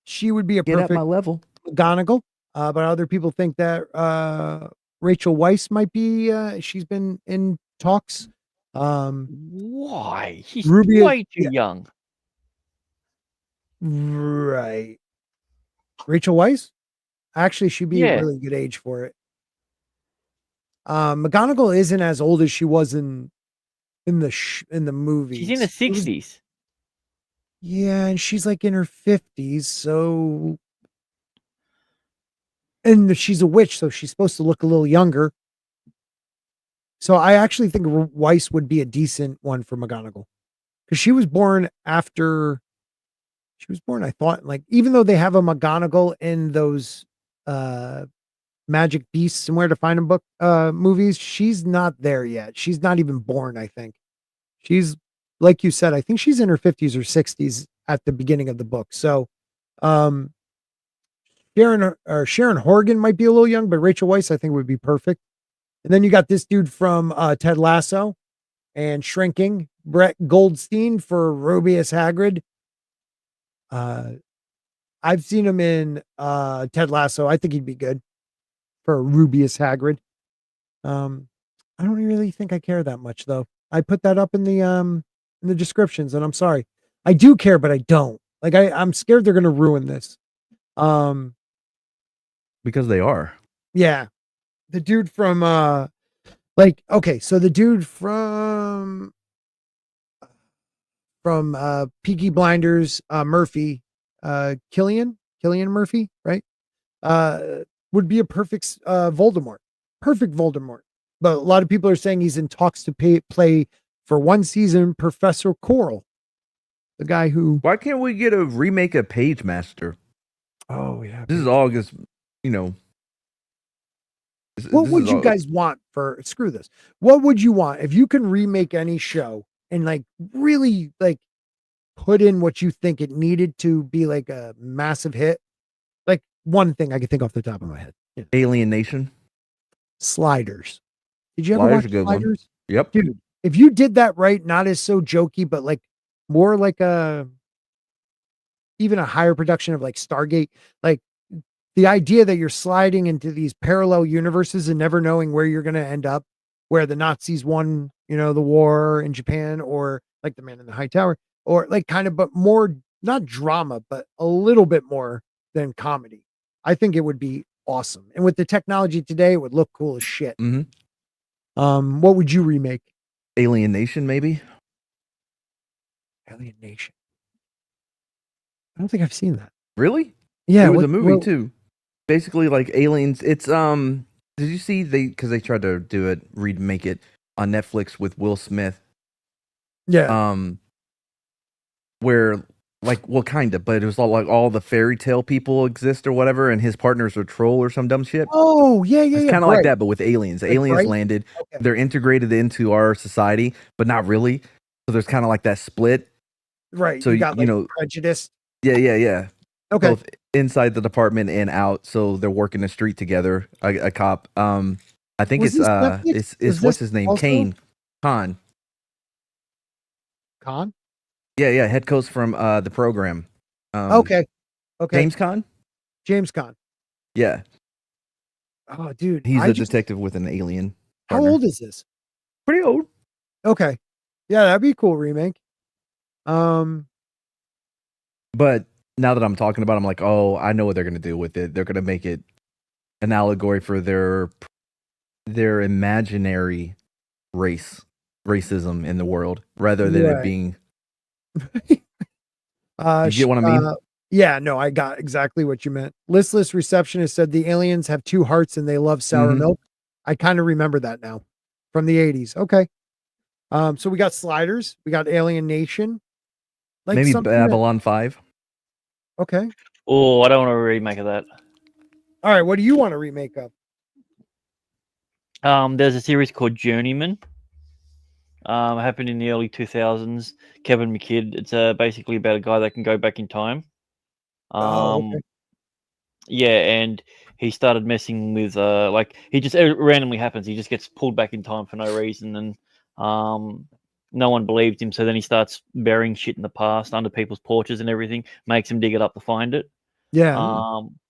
She would be a Get perfect at my level. McGonagall. But other people think that Rachel Weisz might be. She's been in talks. Why? She's Ruby way too young. Right. Rachel Weisz? Actually, she'd be a Yeah. really good age for it. McGonagall isn't as old as she was in the movies. She's in the 60s. Yeah, and she's like in her 50s, so and she's a witch, so she's supposed to look a little younger. So I actually think Weiss would be a decent one for McGonagall. Because she was born after I thought, like, even though they have a McGonagall in those Magic Beasts and Where to Find Them book movies, she's not there yet. She's not even born, I think. She's, like you said, I think she's in her 50s or 60s at the beginning of the book. So Sharon Horgan might be a little young, but Rachel Weisz I think would be perfect. And then you got this dude from Ted Lasso and Shrinking, Brett Goldstein for Rubeus Hagrid. I've seen him in Ted Lasso. I think he'd be good for Rubeus Hagrid. I don't really think I care that much though. I put that up in the descriptions, and I'm sorry. I do care, but I don't. Like I'm scared they're gonna ruin this. Because they are. Yeah. The dude from so the dude from Peaky Blinders, Murphy, Killian Murphy, right? Would be a perfect Voldemort. Perfect Voldemort. But a lot of people are saying he's in talks to play for one season Professor Quirrell. The guy who Why can't we get a remake of Page Master? Oh yeah. This is all just, What would you guys want for screw this? What would you want if you can remake any show and like really like put in what you think it needed to be like a massive hit? Like one thing I can think off the top of my head. Yeah. Alien Nation. Sliders. Did you ever Sliders watch a good Sliders? One. Yep. Dude, if you did that right, not as so jokey, but like more like even a higher production of like Stargate, like the idea that you're sliding into these parallel universes and never knowing where you're going to end up, where the Nazis won, the war in Japan, or like the Man in the High Tower, or like kind of, but more, not drama, but a little bit more than comedy. I think it would be awesome. And with the technology today, it would look cool as shit. Mm-hmm. What would you remake? Alien Nation, maybe? Alien Nation. I don't think I've seen that. Really? Yeah. It was a movie too. Basically like aliens. It's did you see because they tried to do it, remake it on Netflix with Will Smith. Yeah. Where like, well, kind of, but it was all like all the fairy tale people exist or whatever, and his partner's a troll or some dumb shit. Oh, yeah, It's kind of like that, but with aliens. Like Aliens Bright? landed. Okay. They're integrated into our society, but not really. So there's kind of like that split. Right. So you got you know, prejudice. yeah. Okay. Both inside the department and out. So they're working the street together. A cop. I think Was this Netflix? it's Was what's this his name? also Khan. Khan? Yeah. Head coach from the program. Okay. James Khan. James Khan. Yeah, Oh, dude. he's a detective with an alien. How partner. old is this? Pretty old. Okay. Yeah, that'd be a cool remake. But now that I'm talking about it, I'm like, oh, I know what they're gonna do with it. They're gonna make it an allegory for their imaginary racism in the world, rather than it being. You get what I mean? Yeah, no, I got exactly what you meant. Listless Receptionist said the aliens have 2 hearts and they love sour milk. I kind of remember that now from the 80s. Okay. So we got Sliders, we got Alien Nation. Like maybe Babylon 5. Okay. Oh, I don't want a remake of that. All right, what do you want to remake of? There's a series called Journeyman. Happened in the early 2000s. Kevin McKidd. It's basically about a guy that can go back in time. Okay. Yeah, and he started messing with like he just randomly happens. He just gets pulled back in time for no reason, and no one believed him. So then he starts burying shit in the past under people's porches and everything. Makes him dig it up to find it. Yeah.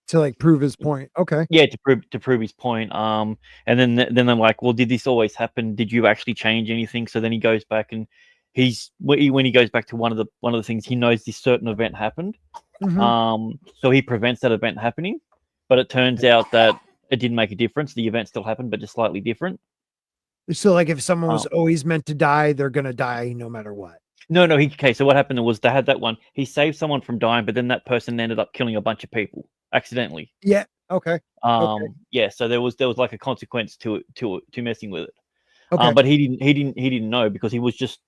To like prove his point. Okay. Yeah, to prove his point. And then they're like, well, did this always happen? Did you actually change anything? So then he goes back and when he goes back to one of the things, he knows this certain event happened. So he prevents that event happening, but it turns out that it didn't make a difference. The event still happened, but just slightly different. So like if someone was always meant to die, they're gonna die no matter what. No. Okay. So what happened was they had that one. He saved someone from dying, but then that person ended up killing a bunch of people accidentally. Yeah. Okay. Yeah. So there was like a consequence to messing with it. Okay. But he didn't know, because he was just,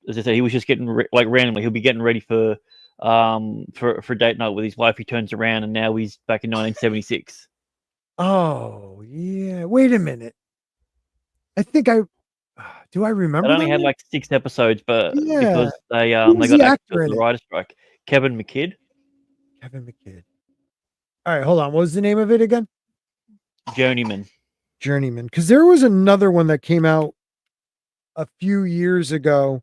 as I said, he was just getting like randomly. He'll be getting ready for date night with his wife. He turns around and now he's back in 1976. Oh yeah. Wait a minute. I think do I remember? It only had like 6 episodes, but because they got the writer's strike. Kevin McKidd. Kevin McKidd. All right, hold on. What was the name of it again? Journeyman. Because there was another one that came out a few years ago.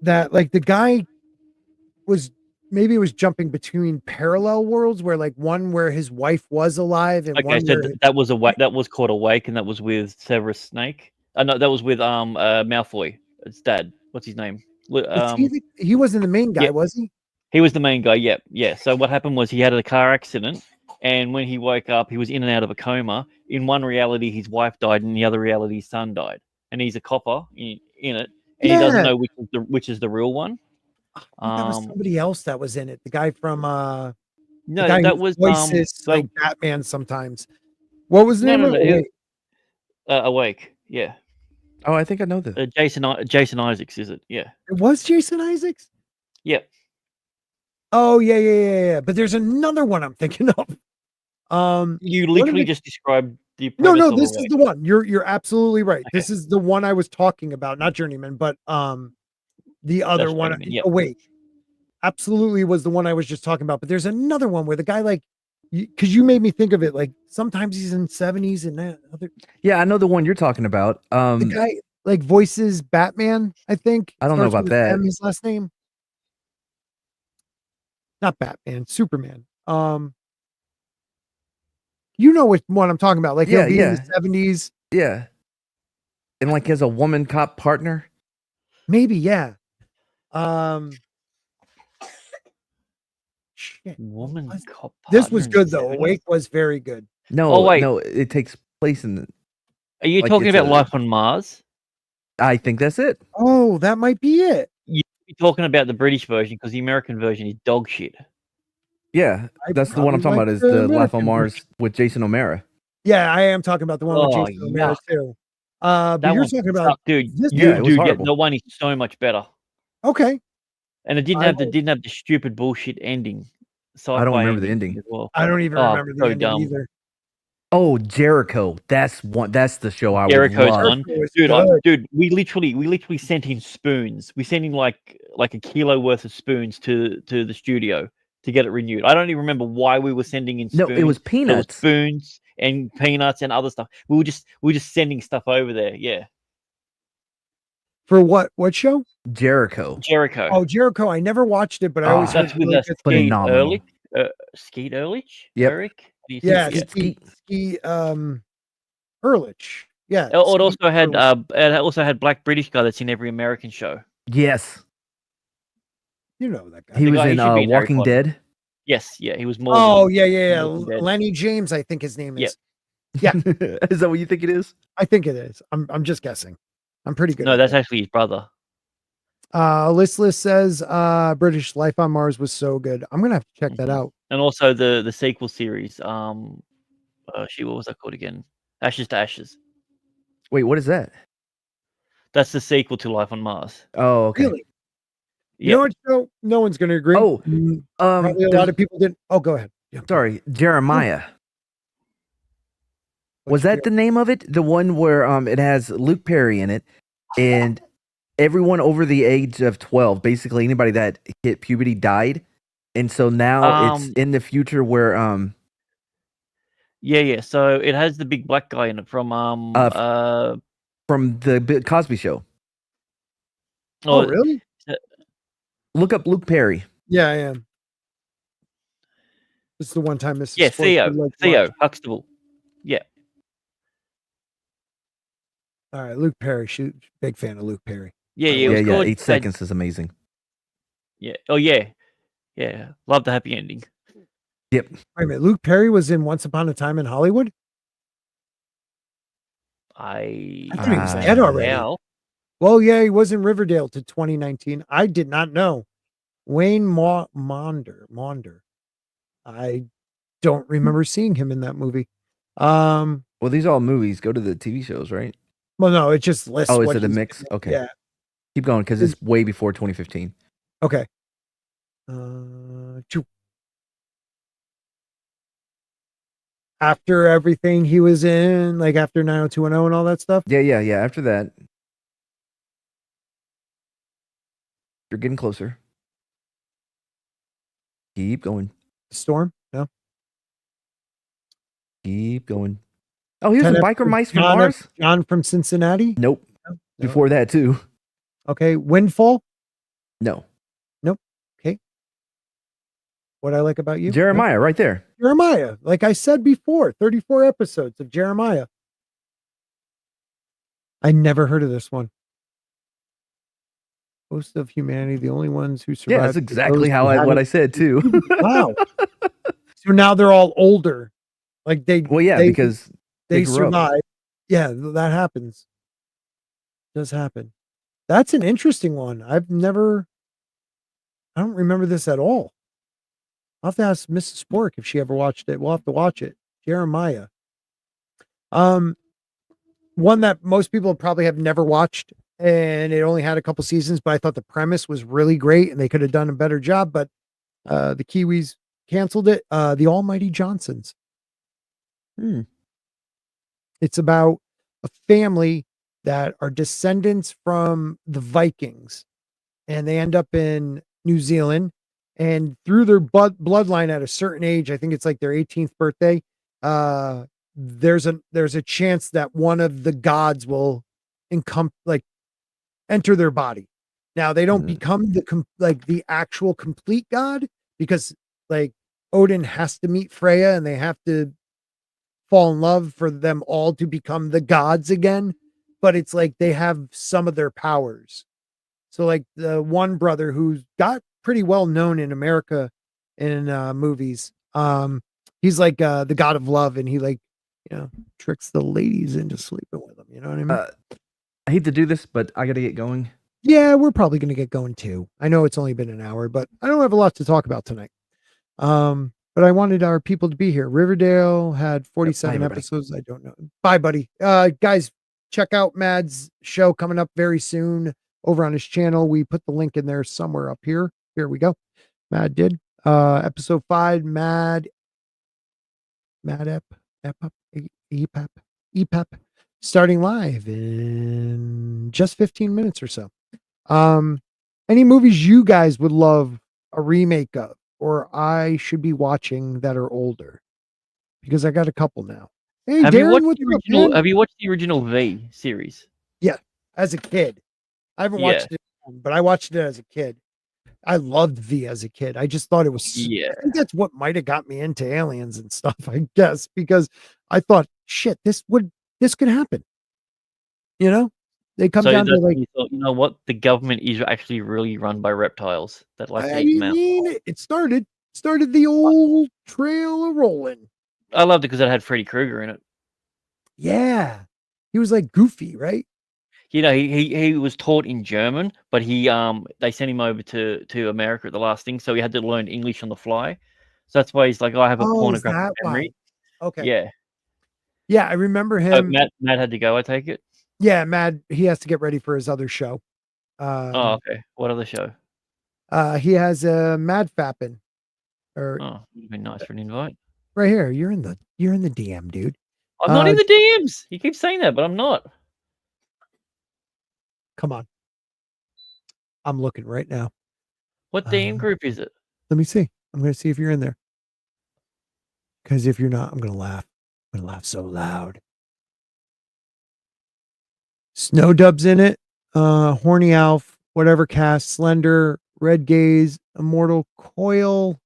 That like the guy was jumping between parallel worlds, where like one where his wife was alive and Okay, so that was called Awake, and that was with Severus Snake. No, that was with Malfoy. It's dad. What's his name? He wasn't the main guy, was he? He was the main guy. Yeah. So what happened was he had a car accident, and when he woke up, he was in and out of a coma. In one reality, his wife died, and in the other reality, his son died. And he's a copper in it, and he doesn't know which is the real one. That was somebody else that was in it. The guy from no, that was voices like Batman sometimes. What was the name of it? Awake. Yeah. Oh, I think I know this. Jason Isaacs, is it? Yeah. It was Jason Isaacs? Yep. Oh, yeah. But there's another one I'm thinking of. You literally just described the No, this is the one. You're absolutely right. Okay. This is the one I was talking about, not Journeyman, but the other That's one. Journeyman, yep. Awake. Absolutely was the one I was just talking about. But there's another one where the guy like, because you made me think of it, like sometimes he's in 70s and that other. Yeah, I know the one you're talking about. The guy like voices Batman, I think. I don't know about that. His last name. Not Batman, Superman. You know which one I'm talking about. Like he'll be in the 70s. Yeah. And like he has a woman cop partner. Maybe, yeah. Shit. Woman cop partner. This was good though. Awake was very good. No, no, it takes place in the. Are you talking about Life on Mars? I think that's it. Oh, that might be it. You're talking about the British version, because the American version is dog shit. Yeah, that's the one I'm talking about. Is the Life on Mars with Jason O'Mara? Yeah, I am talking about the one with Jason O'Mara too. But That you're one talking about sucked, dude. this. Yeah, it was horrible. The one is so much better, Okay. and it I didn't have the stupid bullshit ending. I don't Sci-fi remember the ending. as well. I don't even Oh, remember the so ending dumb. either. Oh, Jericho. That's the show I would Jericho's love. one, Jericho was dude. good. Dude, we literally sent in spoons. We sent in like a kilo worth of spoons to the studio to get it renewed. I don't even remember why we were sending in spoons. No, it was There was peanuts. spoons and peanuts and other stuff. We were just sending stuff over there. Yeah, For what show? Jericho. Jericho. Oh, Jericho. I never watched it, but I always heard That's with really us, good Skeet things. Phenomenal. Ehrlich. Skeet Ehrlich. Yep. Eric. How do you Yeah, say it? Ski Ehrlich. Yeah. Oh, it Skeet also had black British guy that's in every American show. Yes. You know that guy. He was guy- he in should be in Harry Walking Potter. Dead. Yes, yeah, he was more. Oh, yeah. Walking Dead. Lenny James, I think his name is. Yep. Yeah. Is that what you think it is? I think it is. I'm just guessing. I'm pretty good. No, at that's that. actually his brother. Listless says British Life on Mars was so good. I'm gonna have to check that Mhm. out. And also the sequel series. What was that called again? Ashes to Ashes. Wait, what is that? That's the sequel to Life on Mars. Oh, okay. Really? You Yeah. know what show? No one's gonna agree. Oh, Probably a lot of people didn't. Oh, go ahead. Yeah. Sorry, Jeremiah. Was that the name of it? The one where it has Luke Perry in it, and everyone over the age of 12, basically anybody that hit puberty died, and so now it's in the future where Yeah. So it has the big black guy in it from from the Cosby Show. Oh, really? Look up Luke Perry. Yeah, I am. This is the one time Mrs. Yeah, Spork would like to Theo watch. Huxtable. Yeah. All right, Luke Perry. Big fan of Luke Perry. Yeah. Yeah, It was called 8 seconds is amazing. Yeah. Oh yeah. Yeah. Love the happy ending. Yep. Wait a minute. Luke Perry was in Once Upon a Time in Hollywood. I thought he was dead already. Now. Well, yeah, he was in Riverdale to 2019. I did not know. Wayne Maunder. I don't remember seeing him in that movie. Well, these are all movies. Go to the TV shows, right? Well, no, it just lists. Oh, is what it a he's mix? been in. Okay. Yeah. Keep going because it's way before 2015. Okay. After everything he was in, like after 90210 and all that stuff. Yeah. After that, you're getting closer. Keep going. Storm? No. Keep going. Oh, he was in Biker Mice from Mars? John from Cincinnati? Nope. No. Before that, too. Okay. Windfall? No. Nope. Okay. What I like about you? Jeremiah, right there. Jeremiah. Like I said before, 34 episodes of Jeremiah. I never heard of this one. Most of humanity, the only ones who survived. Yeah, that's exactly what I said, too. Wow. So now they're all older. Like because they grew up. survive. Yeah, that happens. Does happen. That's an interesting one. I don't remember this at all. I'll have to ask Mrs. Spork if she ever watched it. We'll have to watch it. Jeremiah. One that most people probably have never watched, and it only had a couple seasons, but I thought the premise was really great and they could have done a better job, but the Kiwis canceled it. The Almighty Johnsons. It's about a family that are descendants from the Vikings, and they end up in New Zealand, and through their bloodline at a certain age, I think it's like their 18th birthday, there's a chance that one of the gods will enter their body. Now they don't become the actual complete god, because like Odin has to meet Freya and they have to fall in love for them all to become the gods again, but it's like they have some of their powers. So like the one brother who's got pretty well known in America in movies, he's like the god of love, and he tricks the ladies into sleeping with him. You know what I mean? I hate to do this, but I got to get going. Yeah, we're probably going to get going too. I know it's only been an hour, but I don't have a lot to talk about tonight. But I wanted our people to be here. Riverdale had 47 episodes. I don't know. Bye, buddy. Guys, check out Mad's show coming up very soon over on his channel. We put the link in there somewhere up here. Here we go. Mad did. Episode 5, Mad EPEP, starting live in just 15 minutes or so. Any movies you guys would love a remake of, or I should be watching that are older? Because I got a couple now. Hey, Have you watched Darren, what's the up, original? man? Have you watched the original V series? As a kid, I haven't watched it, but I watched it as a kid. I loved V as a kid. I just thought it was. Yeah. I think that's what might have got me into aliens and stuff. I guess because I thought, shit, this could happen. You know, they come down to like. You thought, you know what? The government is actually really run by reptiles that like to I eat them out. mean, it started the old trail of rolling. I loved it because it had Freddy Krueger in it. Yeah, he was like goofy, right? You know, he was taught in German, but they sent him over to America at the last thing, so he had to learn English on the fly. So that's why he's like, I have a pornographic memory. Okay. Yeah, I remember so him. Matt had to go. I take it. Yeah, Mad. He has to get ready for his other show. Oh, okay. What other show? He has a Mad Fappin. Or Oh, would have been nice for an invite. right here. You're in the DM, dude. I'm not in the DMs. You keep saying that, but I'm not. Come on. I'm looking right now. What DM group is it? Let me see. I'm going to see if you're in there. Because if you're not, I'm going to laugh. I'm going to laugh so loud. Snow Dub's in it. Horny Alf, whatever cast, Slender, Red Gaze, Immortal Coil,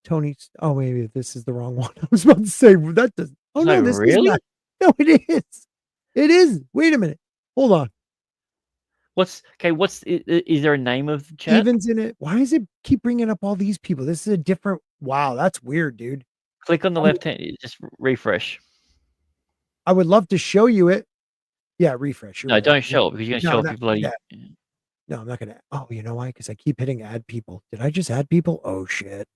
Tony. Oh, maybe this is the wrong one. I was about to say that does. Oh no, this is not. No, it is. It is. Wait a minute. Hold on. What's is there a name of the chat? Steven's in it. Why does it keep bringing up all these people? This is a different. Wow, that's weird, dude. Click on the left hand. Just refresh. I would love to show you it. Yeah, refresh. No, don't show it because you're gonna show up bloody. Yeah. No, I'm not gonna. Oh, you know why? Because I keep hitting add people. Did I just add people? Oh shit!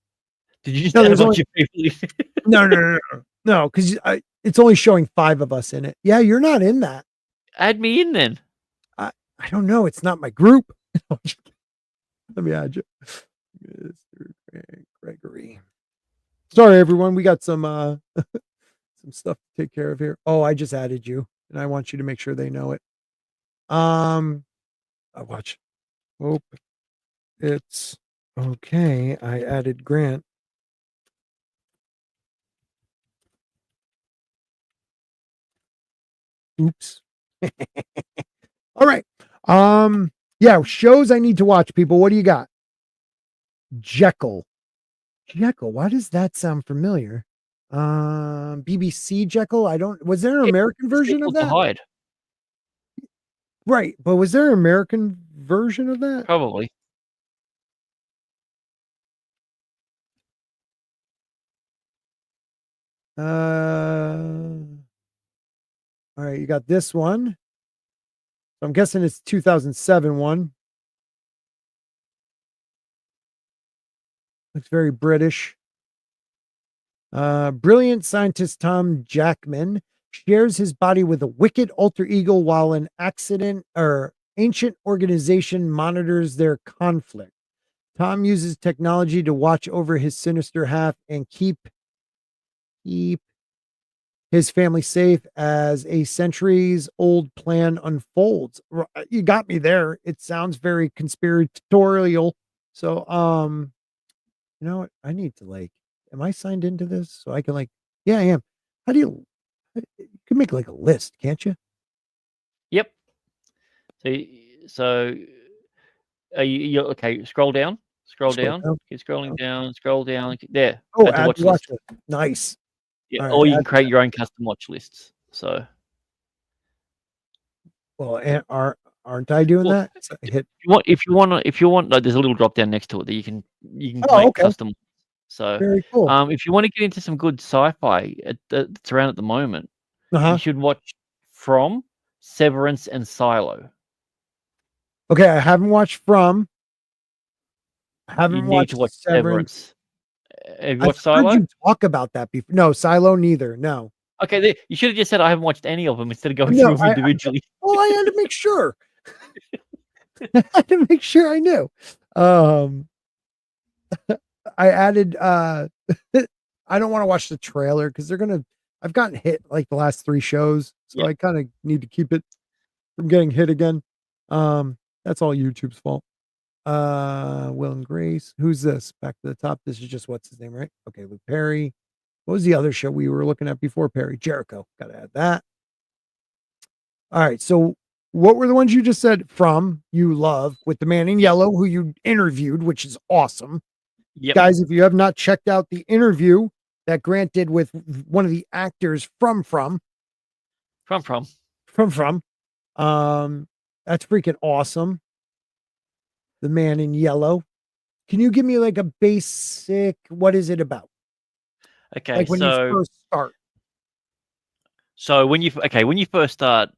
Did you just add a bunch of people? No, because it's only showing 5 of us in it. Yeah, you're not in that. Add me in then. I don't know. It's not my group. Let me add you, Mr. Gregory. Sorry, everyone. We got some some stuff to take care of here. Oh, I just added you, and I want you to make sure they know it. I watch. Oh, it's okay. I added Grant. Oops. All right. Yeah, shows I need to watch, people. What do you got? Jekyll. Why does that sound familiar? BBC Jekyll. Was there an American version of that? Hide. Right, but was there an American version of that? Probably. All right, you got this one. I'm guessing it's 2007 one. Looks very British. Brilliant scientist Tom Jackman shares his body with a wicked alter ego while an ancient organization monitors their conflict. Tom uses technology to watch over his sinister half and keep his family safe as a centuries-old plan unfolds. You got me there. It sounds very conspiratorial. So, you know what? I need to am I signed into this? So I can yeah, I am. You can make a list, can't you? Yep. So are you okay? Scroll down. Scroll down. Keep scrolling down. Scroll down. There. Oh, add to watch list. Nice. Yeah, right, or you can create your own custom watch lists. So, well, aren't I doing that? So if you want, like, there's a little drop down next to it that you can make custom. So, very cool. If you want to get into some good sci-fi that's around at the moment, you should watch From, Severance, and Silo. Okay, I haven't watched From. I haven't watched watched Severance. Have you watched I've Silo? heard you talk about that before. No, Silo neither. No. Okay, you should have just said I haven't watched any of them instead of going No, through them individually. Well, I had to make sure. I had to make sure I knew. I added I don't want to watch the trailer because I've gotten hit like the last 3 shows, so I kind of need to keep it from getting hit again. That's all YouTube's fault. Will and Grace. Who's this? Back to the top. This is just what's his name, right? Okay, Luke Perry. What was the other show we were looking at before Perry? Jericho. Gotta add that. All right. So what were the ones you just said from you love with the man in yellow who you interviewed, which is awesome. Yep. Guys, if you have not checked out the interview that Grant did with one of the actors from that's freaking awesome. The man in yellow. Can you give me like a basic, what is it about? Okay, like when you first start. So when you first start,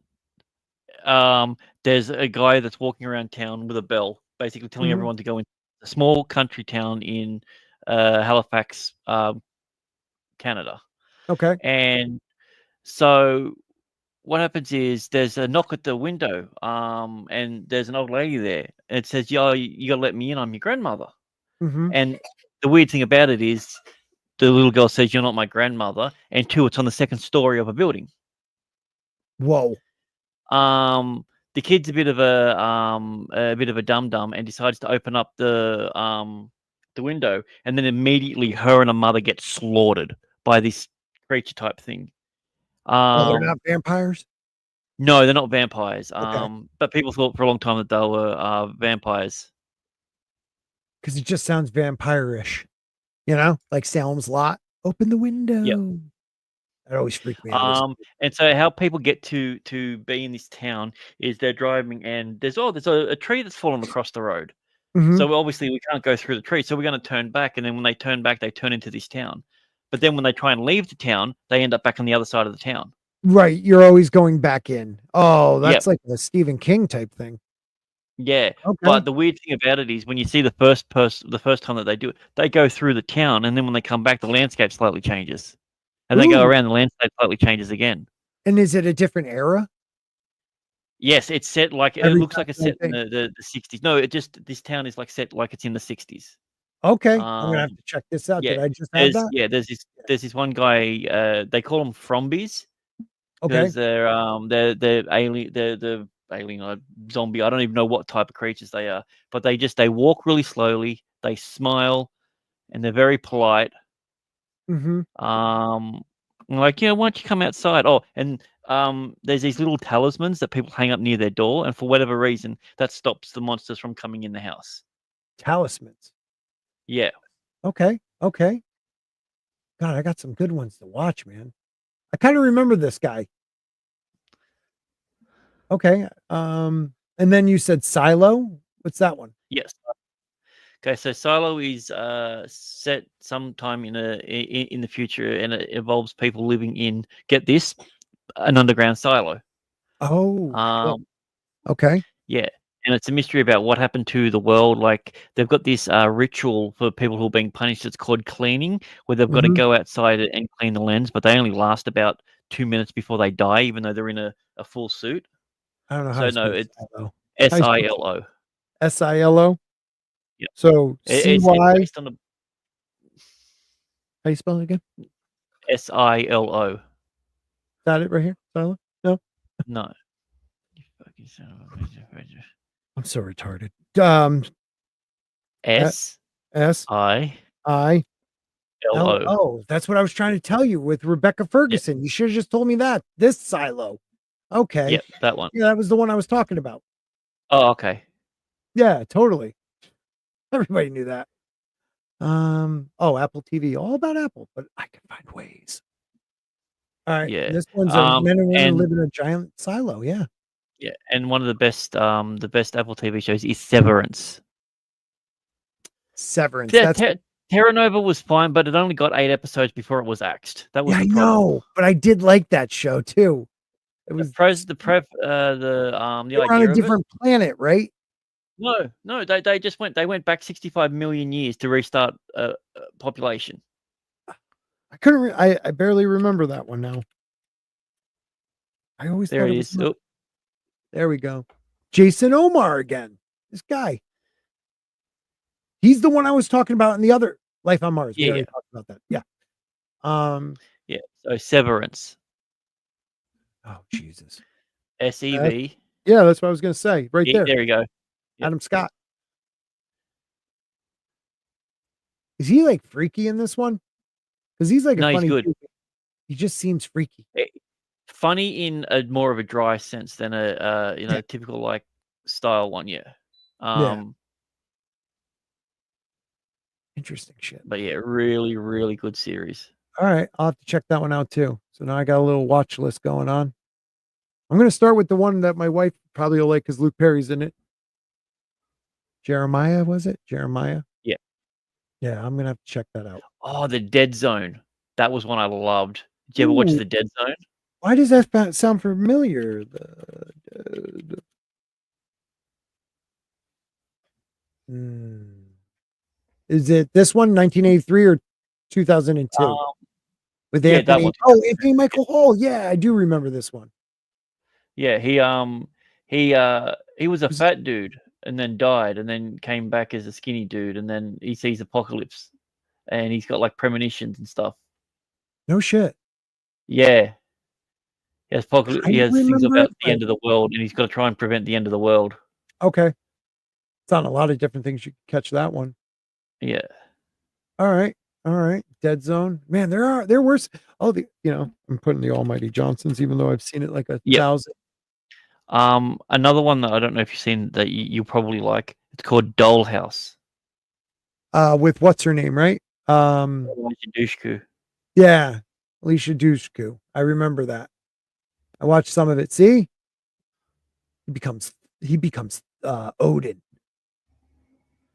there's a guy that's walking around town with a bell, basically telling everyone to go into a small country town in Halifax, Canada. Okay. And so what happens is there's a knock at the window, and there's an old lady there. And it says, "Yo, you gotta let me in. I'm your grandmother." And the weird thing about it is the little girl says, "You're not my grandmother," and 2, it's on the 2nd story of a building. Whoa. The kid's a bit of a dum-dum and decides to open up the window, and then immediately her and her mother get slaughtered by this creature type thing. They're not vampires? No, they're not vampires. Okay. But people thought for a long time that they were vampires. Because it just sounds vampire-ish. Like Salem's Lot. Open the window. Yep. That always freaked me out. And so how people get to be in this town is they're driving, and there's a tree that's fallen across the road. So obviously we can't go through the tree, so we're going to turn back, and then when they turn back, they turn into this town. But then when they try and leave the town, they end up back on the other side of the town. Right, you're always going back in. Oh, that's like a Stephen King type thing. Yeah, Okay. But the weird thing about it is when you see the first time that they do it, they go through the town, and then when they come back, the landscape slightly changes. And they go around, the landscape slightly changes again. And is it a different era? Yes, it's set like it looks like it's set in the 60s. No, this town is like set like it's in the 60s. Okay, I'm gonna have to check this out. Yeah, Did I just add that? Yeah, there's this one guy. They call them Frombies. Okay, Because they're alien, they're alien or zombie. I don't even know what type of creatures they are, but they walk really slowly. They smile, and they're very polite. Like, why don't you come outside? Oh, and there's these little talismans that people hang up near their door, and for whatever reason, that stops the monsters from coming in the house. Talismans. Yeah. Okay. God, I got some good ones to watch, man. I kind of remember this guy. Okay. And then you said Silo. What's that one? Yes. Okay, so Silo is set sometime in the future, and it involves people living in, get this, an underground silo. Oh. Okay. Yeah, and it's a mystery about what happened to the world. Like they've got this ritual for people who are being punished. It's called cleaning, where they've got to go outside and clean the lens, but they only last about 2 minutes before they die, even though they're in a full suit. I don't know how. So no, it's Silo. SILO. SILO. Yeah. So It's CY. based on How you spell it again? SILO. Got it right here. Silo. No. No. You fucking son of a bitch. I'm so retarded. SILO. That's what I was trying to tell you with Rebecca Ferguson. Yep. You should have just told me that. This Silo. Okay. Yep, that one. Yeah, that was the one I was talking about. Oh, okay. Yeah, totally. Everybody knew that. Apple TV. All about Apple, but I can find ways. All right. Yeah. This one's men and women live in a giant silo. Yeah. Yeah, and one of the best Apple TV shows is Severance. Terra Nova was fine, but it only got 8 episodes before it was axed. That was I know, but I did like that show too. It was the idea on a different planet, right? No, they went back 65 million years to restart population. I couldn't. I barely remember that one now. I always There thought it it was is. not. Oh, There we go. Jason Omar again. This guy. He's the one I was talking about in the other Life on Mars. We yeah, already talked about that. Yeah. yeah. So Severance, Oh Jesus. SEV. Yeah, that's what I was gonna say. Right there. There you go. Yep. Adam Scott. Is he like freaky in this one? Because he's like a No, he's funny good. dude. He just seems freaky. Funny in a more of a dry sense than a Yeah. typical like style one. Yeah. Yeah. Interesting shit. But yeah, really, really good series. All right. I'll have to check that one out too. So now I got a little watch list going on. I'm gonna start with the one that my wife probably will like because Luke Perry's in it. Jeremiah, was it? Jeremiah? Yeah. Yeah, I'm gonna have to check that out. Oh, The Dead Zone. That was one I loved. Did you ever watch Ooh. The Dead Zone? Why does that sound familiar? Is it this one, 1983 or 2002? With yeah, that Anthony. one. Oh, Anthony Michael Hall. Yeah, I do remember this one. Yeah, he was a fat dude and then died and then came back as a skinny dude and then he sees apocalypse and he's got like premonitions and stuff. No shit. Yeah. He has I things remember about it, the end of the world and he's got to try and prevent the end of the world. Okay. It's on a lot of different things. You can catch that one. Yeah. All right. All right. Dead Zone. Man, there were I'm putting the Almighty Johnsons, even though I've seen it like a thousand. Another one that I don't know if you've seen that you'll probably like. It's called Dollhouse. With what's her name, right? Dushku. Yeah, Alicia Dushku. I remember that. I watched some of it. See, he becomes Odin.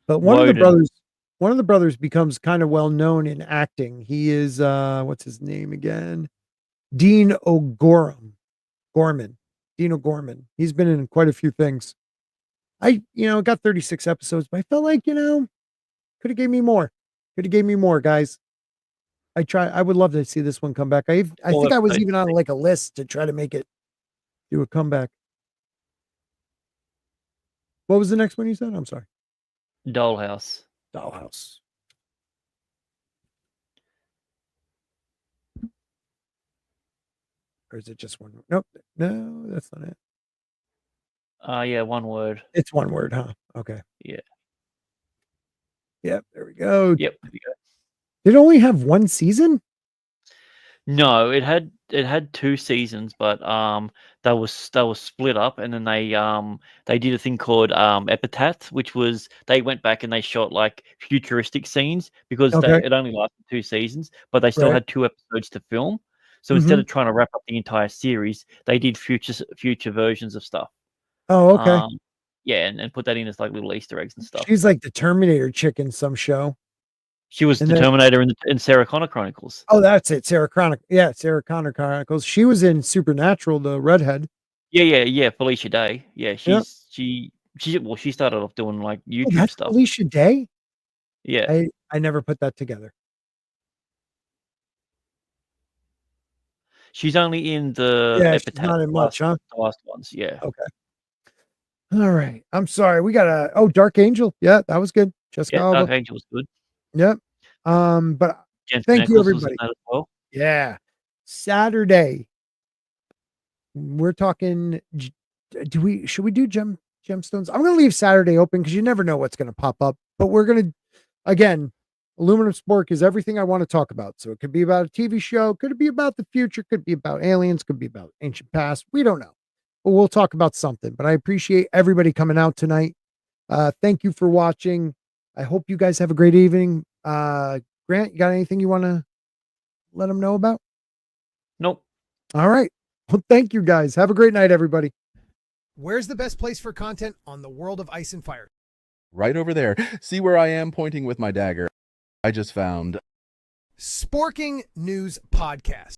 But one of the brothers becomes kind of well known in acting. He is what's his name again? Dean O'Gorman. Dean O'Gorman. He's been in quite a few things. I got 36 episodes, but I felt like, could have gave me more. Could have gave me more, guys. I would love to see this one come back. I think I was even on like a list to try to make it do a comeback. What was the next one you said? I'm sorry. Dollhouse. Or is it just one? Nope. No, that's not it. Yeah, one word. It's one word, huh? Okay. Yeah. Yep. There we go. Yep. There we go. Did it only have one season? No, it had 2 seasons, but they was split up, and then they did a thing called Epitaph, which was they went back and they shot like futuristic scenes because it only lasted 2 seasons, but they still had 2 episodes to film. So instead of trying to wrap up the entire series, they did future versions of stuff. Oh, okay. Yeah, and put that in as like little Easter eggs and stuff. She's like the Terminator chick in some show. She was the Terminator in Sarah Connor Chronicles. Oh, that's it. Sarah Connor Chronicles. She was in Supernatural, the redhead. Yeah. Felicia Day. Yeah, she started off doing like YouTube stuff. Felicia Day? Yeah. I never put that together. She's only in the she's not in much, huh? The last ones, yeah. Okay. All right. I'm sorry. We got Dark Angel. Yeah, that was good. Jessica Alba. Dark Angel was good. Yep. But Jensen thank you, Ackles everybody. as well. Yeah. Saturday. We're talking. Should we do gemstones? I'm going to leave Saturday open because you never know what's going to pop up. But we're going to, again, Aluminum Spork is everything I want to talk about. So it could be about a TV show, could be about the future, could be about aliens, could be about ancient past. We don't know. But we'll talk about something. But I appreciate everybody coming out tonight. Thank you for watching. I hope you guys have a great evening. Grant, you got anything you want to let them know about? Nope. All right. Well, thank you guys. Have a great night, everybody. Where's the best place for content on the world of Ice and Fire? Right over there. See where I am pointing with my dagger? I just found Sporking News Podcast.